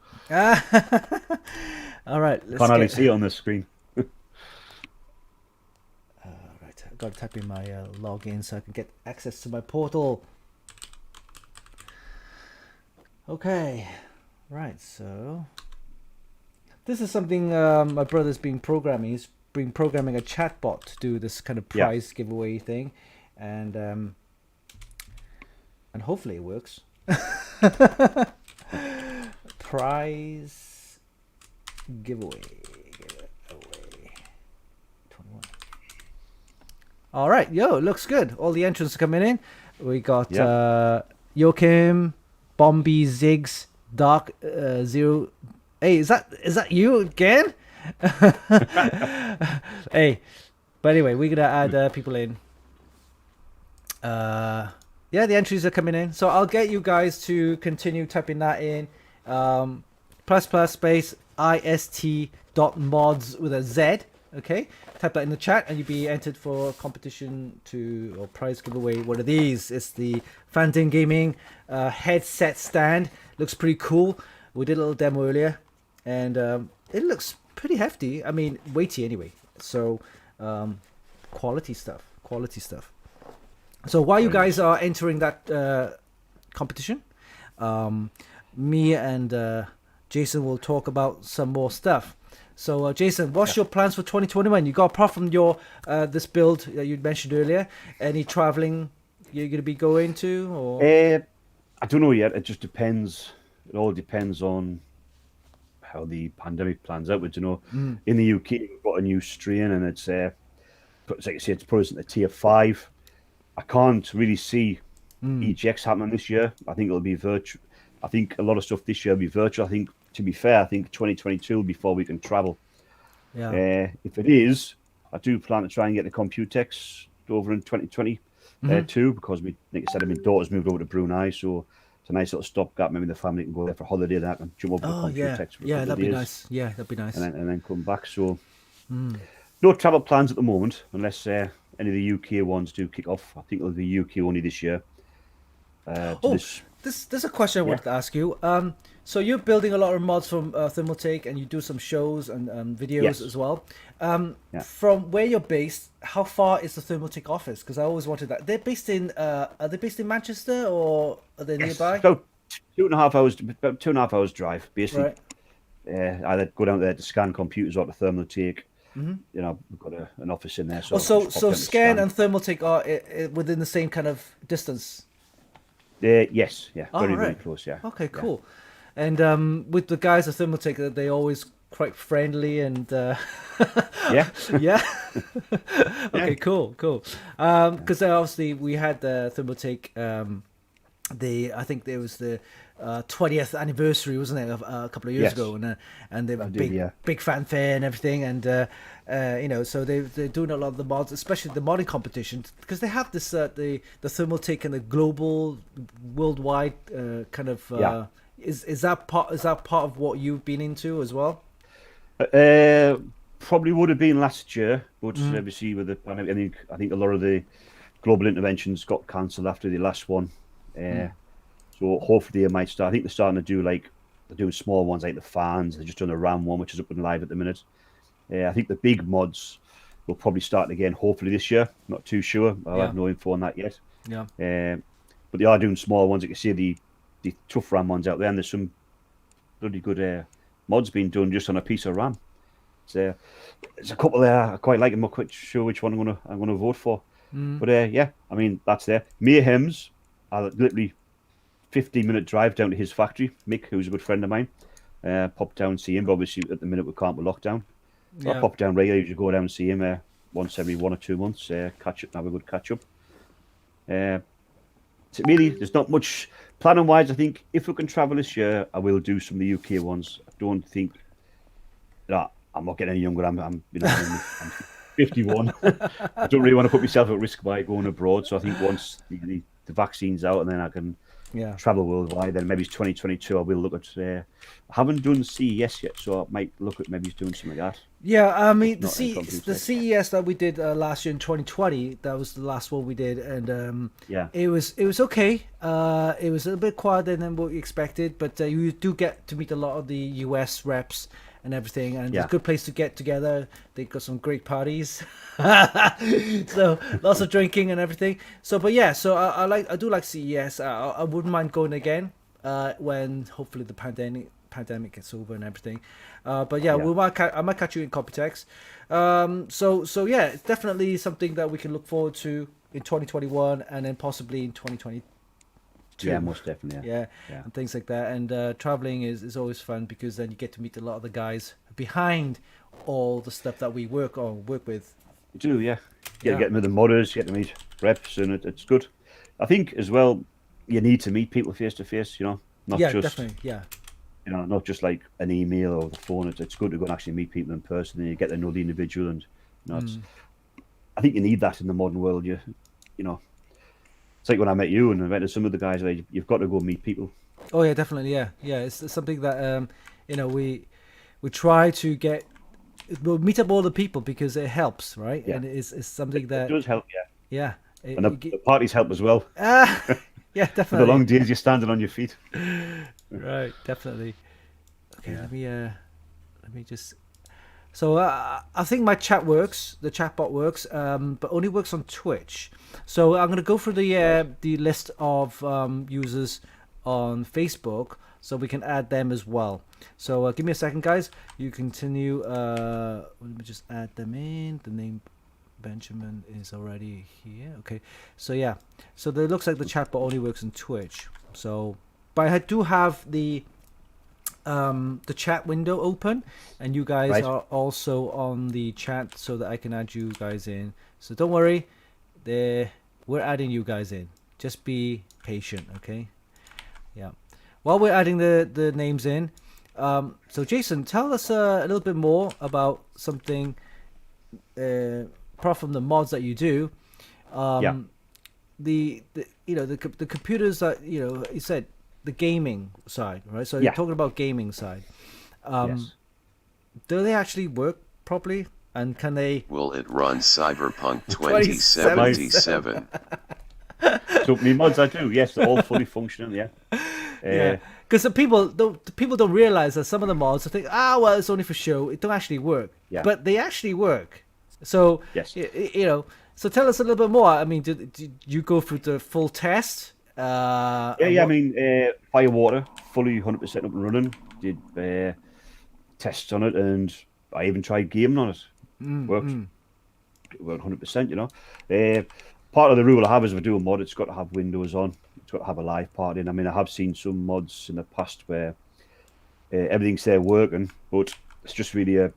All right. Can't hardly see it on the screen. Right. I've got to type in my login so I can get access to my portal. Okay, right, so this is something my brother's been programming. He's been programming a chatbot to do this kind of prize giveaway thing. and hopefully it works. Prize giveaway. 21. All right, yo, it looks good. All the entrants are coming in. We got Joachim, Bombi, Ziggs, Dark Zero. Hey, is that you again? Hey, but anyway, we're gonna add people in. Yeah, the entries are coming in, so I'll get you guys to continue typing that in. ++ space iST.Modz with a Z. Okay, type that in the chat, and you'll be entered for a competition or prize giveaway. One of these. It's the Fantin Gaming headset stand. Looks pretty cool. We did a little demo earlier, and it looks pretty hefty. I mean, weighty anyway. So, quality stuff. So while you guys are entering that competition, me and Jason will talk about some more stuff. So Jason, what's your plans for 2021? You got, apart from your this build that you mentioned earlier, any traveling you're going to be going to? Or I don't know yet. It just depends. It all depends on how the pandemic plans out. But, in the UK, we've got a new strain, and it's like I say, it's put us into tier 5. I can't really see EGX happening this year. I think it'll be virtual. I think a lot of stuff this year will be virtual. I think, to be fair, I think 2022 will be before we can travel. Yeah. If it is, I do plan to try and get the Computex over in 2020 too, because like I said, my daughter's moved over to Brunei, so it's a nice little stopgap. Maybe the family can go there for holiday, and I can jump over to Computex for a couple that'd of be days. nice. Yeah, that'd be nice. And then come back. So no travel plans at the moment, unless any of the UK ones do kick off. I think it'll be UK only this year. There's a question I wanted to ask you. So you're building a lot of mods from Thermaltake, and you do some shows and videos as well. From where you're based, how far is the Thermaltake office? Because I always wanted that. They're based in. Are they based in Manchester, or are they nearby? About 2.5 hours drive, basically. Right. Either go down there to scan computers or to Thermaltake. We've got an office in there. So scan and Thermaltake are within the same kind of distance. Yes, very close. Yeah. Okay, cool. And with the guys at Thermaltake, they always quite friendly and yeah. Okay, cool. Because obviously we had the Thermaltake. I think there was the 20th anniversary, wasn't it, a couple of years ago, and they were big fanfare and everything, and so they're doing a lot of the mods, especially the modding competition, because they have this the Thermaltake and the global, worldwide kind of. Is that part of what you've been into as well? Probably would have been last year, but obviously with the pandemic, I think a lot of the global interventions got cancelled after the last one. So hopefully they might start. I think they're starting to do they're doing small ones like the fans. They're just doing a RAM one, which is up and live at the minute. I think the big mods will probably start again, hopefully this year. Not too sure. I have no info on that yet. Yeah. But they are doing small ones. You can see the tough RAM ones out there, and there's some bloody good mods being done just on a piece of RAM. So there's a couple there I quite like. I'm not quite sure which one I'm gonna vote for. But I mean, that's there. Mayhem's are literally 15-minute drive down to his factory. Mick, who's a good friend of mine, popped down and see him. But obviously at the minute we can't, with lockdown. So I pop down regularly. You go down and see him once every 1 or 2 months. Catch up, have a good catch up. So really, there's not much planning wise. I think if we can travel this year, I will do some of the UK ones. I don't think that I'm not getting any younger. I'm 51. I don't really want to put myself at risk by going abroad. So I think once the vaccine's out, and then I can travel worldwide, then maybe it's 2022. I will look at. I haven't done CES yet, so I might look at maybe doing something like that. Yeah, I mean the CES that we did last year in 2020, that was the last one we did, and it was okay. It was a little bit quieter than what we expected, but you do get to meet a lot of the US reps and everything, and it's a good place to get together. They got some great parties, so lots of drinking and everything. So, but so I do like CES. I wouldn't mind going again when hopefully the pandemic gets over and everything. But I might catch you in Computex. So it's definitely something that we can look forward to in 2021 and then possibly in 2022. Yeah, most definitely. Yeah, Yeah. and things like that. And traveling is always fun because then you get to meet a lot of the guys behind all the stuff that we work with. You do, yeah. Yeah. Get to meet the modders, get to meet reps, and it's good. I think as well, you need to meet people face to face. Not Yeah, just definitely. Yeah. not just like an email or the phone. It's good to go and actually meet people in person, and you get to know the individual. And I think you need that in the modern world. You know, it's like when I met you and I met some of the guys. Like, you've got to go meet people. Oh yeah, definitely. Yeah, yeah. It's something that we try to we'll meet up all the people because it helps, right? Yeah. And it's something It that does help, yeah. yeah. And the parties help as well. Yeah, For the definitely. long days, you're standing on your feet. Right, definitely. Okay, Yeah. let me just. So I think my chat works. The chatbot works, but only works on Twitch. So I'm gonna go through the list of users on Facebook, so we can add them as well. So give me a second, guys. You continue. Let me just add them in. The name Benjamin is already here. Okay, so yeah. So it looks like the chatbot only works on Twitch. So, but I do have the chat window open, and you guys Right. are also on the chat, so that I can add you guys in. So don't worry, we're adding you guys in. Just be patient, okay? Yeah. While we're adding the names in, so Jason, tell us a little bit more about something. Apart from the mods that you do, Yeah. the the computers that you said the gaming side, right? So Yeah. you're talking about gaming side. Yes. Do they actually work properly? And can they? Will it run Cyberpunk 2077? So me mods, I do. Yes, they're all fully functional. Yeah. Yeah, because the people don't realize that some of the mods, I think, well, it's only for show. It don't actually work. Yeah. But they actually work. So Yes. So tell us a little bit more. I mean, did you go through the full test? Yeah. I mean, Firewater, fully 100% up and running. Did tests on it, and I even tried gaming on it. Worked. It worked 100%. Part of the rule I have is if I do a mod, it's got to have Windows on. It's got to have a live part in. I mean, I have seen some mods in the past where everything's there working, but it's just really the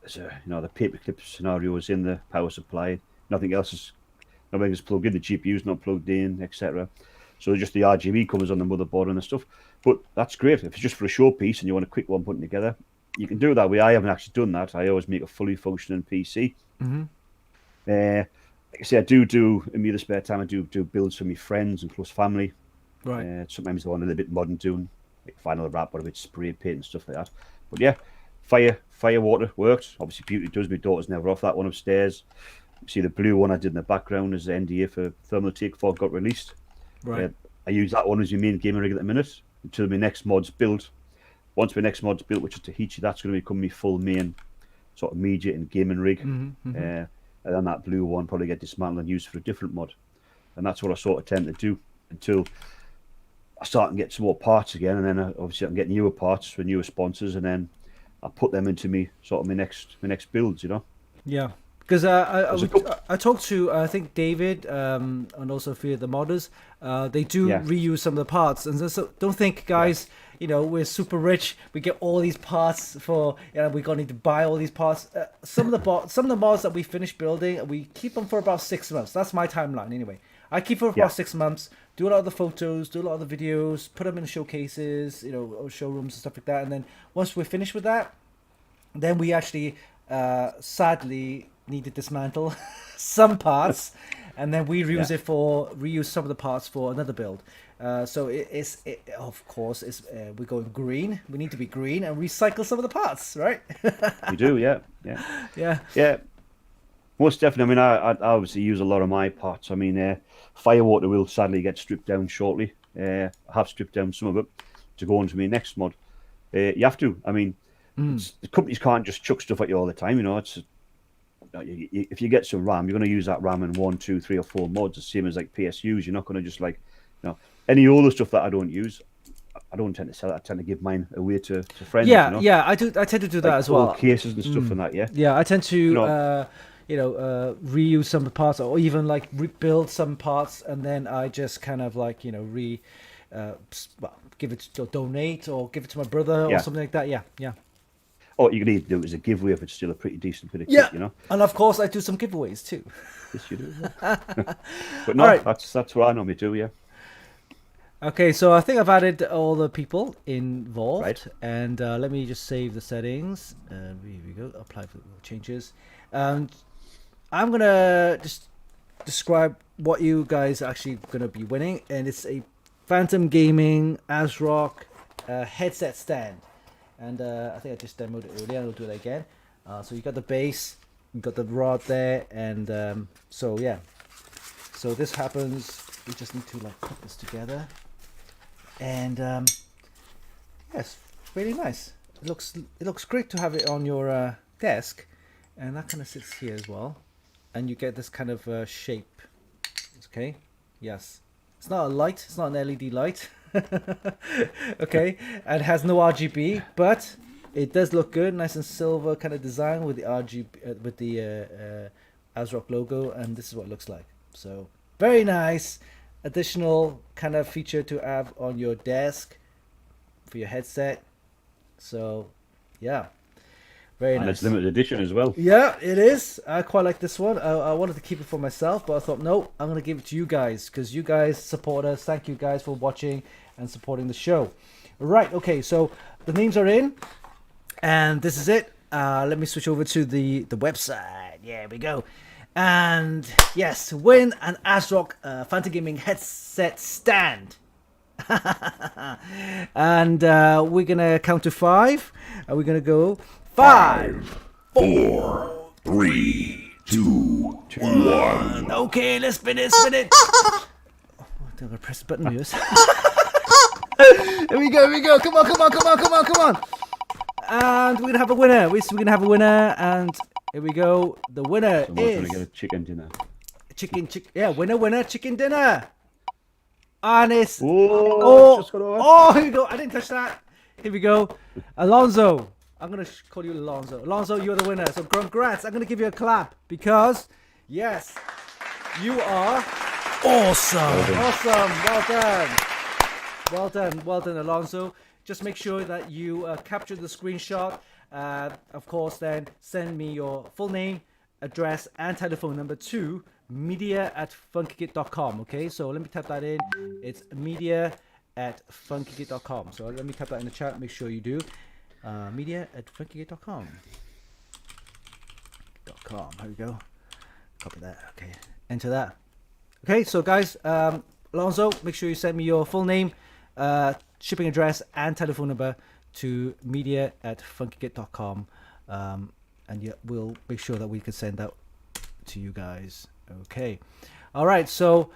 paperclip scenario is in the power supply. Nothing is plugged in. The GPU's not plugged in, etc. So just the RGB covers on the motherboard and the stuff. But that's great. If it's just for a showpiece and you want a quick one putting together, you can do it that way. I haven't actually done that. I always make a fully functioning PC. Like I say, I do in my other spare time. I do builds for my friends and close family. Right. Sometimes they want a little bit modern doing, like vinyl wrap or a bit spray paint and stuff like that. But yeah, Firewater works. Obviously, beauty does. My daughter's never off that one upstairs. See the blue one I did in the background is the NDA for thermal take before it got released. Right. I use that one as your main gaming rig at the minute until my next mod's built. Once my next mod's built, which is Tahiti, that's going to become my full main sort of media and gaming rig. And then that blue one probably get dismantled and used for a different mod. And that's what I sort of tend to do until I start and get some more parts again. And then obviously I can get newer parts for newer sponsors, and then I put them into my next builds. Yeah. Because I talked to I think David and also a few of the modders. They do reuse some of the parts, and so don't think, guys. We're super rich. We get all these parts for. We're gonna need to buy all these parts. Some of the mods that we finish building, we keep them for about 6 months. That's my timeline anyway. I keep them for about 6 months. Do a lot of the photos, do a lot of the videos, put them in showcases, or showrooms and stuff like that. And then once we're finished with that, then we actually sadly need to dismantle some parts, and then we reuse some of the parts for another build. So of course we're going green. We need to be green and recycle some of the parts, right? We do, yeah. Most definitely. I mean, I obviously use a lot of my parts. I mean, Firewater will sadly get stripped down shortly. I have stripped down some of it to go into my next mod. You have to. I mean, the companies can't just chuck stuff at you all the time. It's if you get some RAM, you're going to use that RAM in 1, 2, 3, or 4 mods, the same as like PSUs. You're not going to just any other stuff that I don't use. I don't tend to sell it. I tend to give mine away to friends. Yeah, I do. I tend to do that as well. Cases and stuff and that. Yeah. Yeah, I tend to. reuse some of the parts, or even like rebuild some parts, and then I just kind of like give it to donate or give it to my brother or something like that. Yeah. Or you can even do it as a giveaway if it's still a pretty decent bit of Yeah, kit, and of course I do some giveaways too. Yes, you do. But no, Right. that's what I normally do. Yeah. Okay, so I think I've added all the people involved, Right. and let me just save the settings. Here we go. Apply for changes. And I'm gonna just describe what you guys are actually gonna be winning, and it's a Phantom Gaming ASRock headset stand. And I think I just demoed it earlier. I'll do it again. So you got the base, you got the rod there, and so yeah. So this happens. We just need to like put this together, and yes, really nice. It looks great to have it on your desk, and that kind of sits here as well, and you get this kind of shape. Okay, yes, it's not a light. It's not an LED light. Okay, and it has no RGB, but it does look good, nice and silver kind of design with the RGB with the ASRock logo, and this is what it looks like. So very nice, additional kind of feature to have on your desk for your headset. So yeah, very And nice. it's limited edition as well. Yeah, it is. I quite like this one. I wanted to keep it for myself, but I thought, no, I'm going to give it to you guys because you guys support us. Thank you guys for watching and supporting the show. Right, okay, so the names are in, and this is it. Let me switch over to the website. Yeah, here we go. And yes, win an ASRock Phantom Gaming headset stand. And we're going to count to 5. And we're going to go 5, 4, 3, 2, 1. Okay, let's spin it. Oh, I'm gonna press the button, viewers. Here we go. Come on. And we're gonna have a winner. We're gonna have a winner, and here we go. The winner Someone's going is to get a chicken dinner. chicken. Yeah, winner, chicken dinner. And it's Just got over. here we go. I didn't touch that. Here we go, Alonso. I'm going to call you Alonso. Alonso, you're the winner. So congrats. I'm going to give you a clap because, yes, you are awesome. Well done, Alonso. Just make sure that you capture the screenshot. Of course, then send me your full name, address, and telephone number to media@funkykit.com. Okay, so let me type that in. It's media@funkykit.com. So let me type that in the chat. Make sure you do. Media@funkykit.com. Here we go. Copy that. Okay. Enter that. Okay, so guys, Alonso, make sure you send me your full name, shipping address, and telephone number to media@funkykit.com. And we'll make sure that we can send that to you guys. Okay. All right. So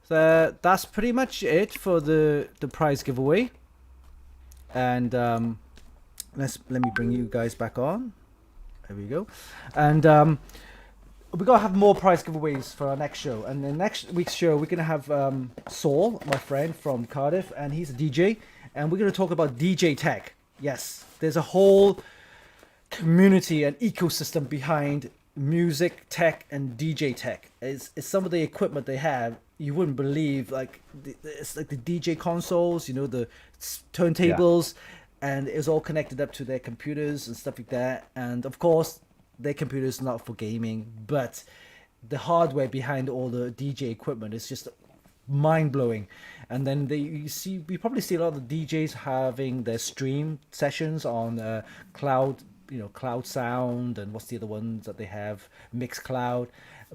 that's pretty much it for the prize giveaway. And let me bring you guys back on. There we go. And we're gonna have more prize giveaways for our next show. And the next week's show, we're gonna have Saul, my friend from Cardiff, and he's a DJ. And we're gonna talk about DJ tech. Yes, there's a whole community and ecosystem behind music tech and DJ tech. It's some of the equipment they have. You wouldn't believe, like it's like the DJ consoles, the turntables. Yeah. And it's all connected up to their computers and stuff like that. And of course, their computers not for gaming, but the hardware behind all the DJ equipment is just mind-blowing. And then we probably see a lot of the DJs having their stream sessions on cloud, Cloud Sound, and what's the other ones that they have, Mixcloud.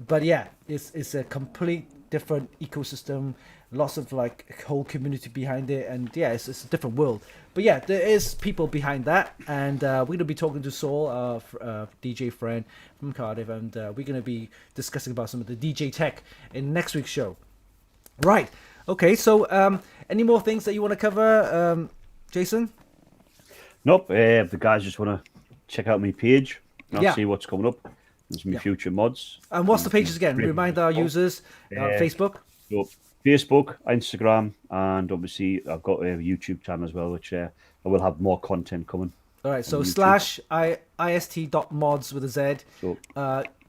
But yeah, it's a complete different ecosystem. Lots of like whole community behind it, and yeah, it's a different world. But yeah, there is people behind that, and we're gonna be talking to Saul, DJ friend from Cardiff, and we're gonna be discussing about some of the DJ tech in next week's show. Right. Okay. So, any more things that you want to cover, Jason? Nope. If the guys just want to check out my page, I'll see what's coming up. There's my future mods. And what's the pages again? Remind our users. Facebook. So Facebook, Instagram, and obviously I've got a YouTube channel as well, which I will have more content coming. All right, so /iST.Modz with a Z. So,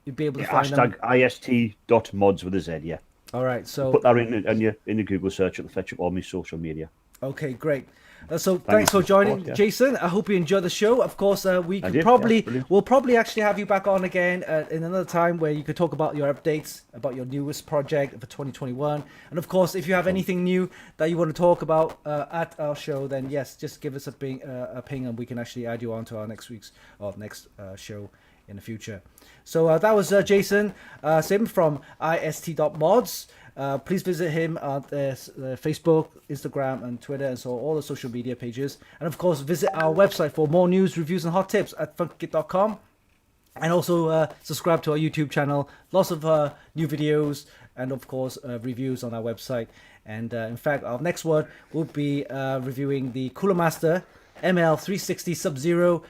you'd be able to find them. Hashtag iST.Modz with a Z, yeah. All right, so Put that in your Google search, it'll fetch up all my social media. okay, great. So thanks for joining, Jason. I hope you enjoyed the show. Of course, we'll probably actually have you back on again in another time where you could talk about your updates, about your newest project for 2021. And of course, if you have anything new that you want to talk about at our show, then yes, just give us a ping, and we can actually add you on to our next show in the future. So that was Jason Simm from iST.Modz. Please visit him at Facebook, Instagram, and Twitter, and so all the social media pages. And of course, visit our website for more news, reviews, and hot tips at funkit.com. And also subscribe to our YouTube channel. Lots of new videos and of course reviews on our website. And in fact, our next one will be reviewing the Cooler Master ML360 Sub-Zero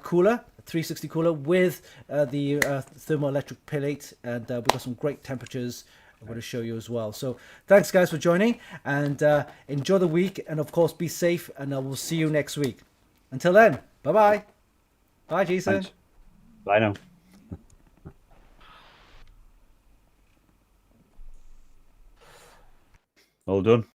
cooler. 360 cooler with the thermoelectric plate, and we've got some great temperatures I'm going to show you as well. So thanks guys for joining, and enjoy the week, and of course be safe, and I will see you next week. Until then, bye Jason. Thanks. Bye now. All done.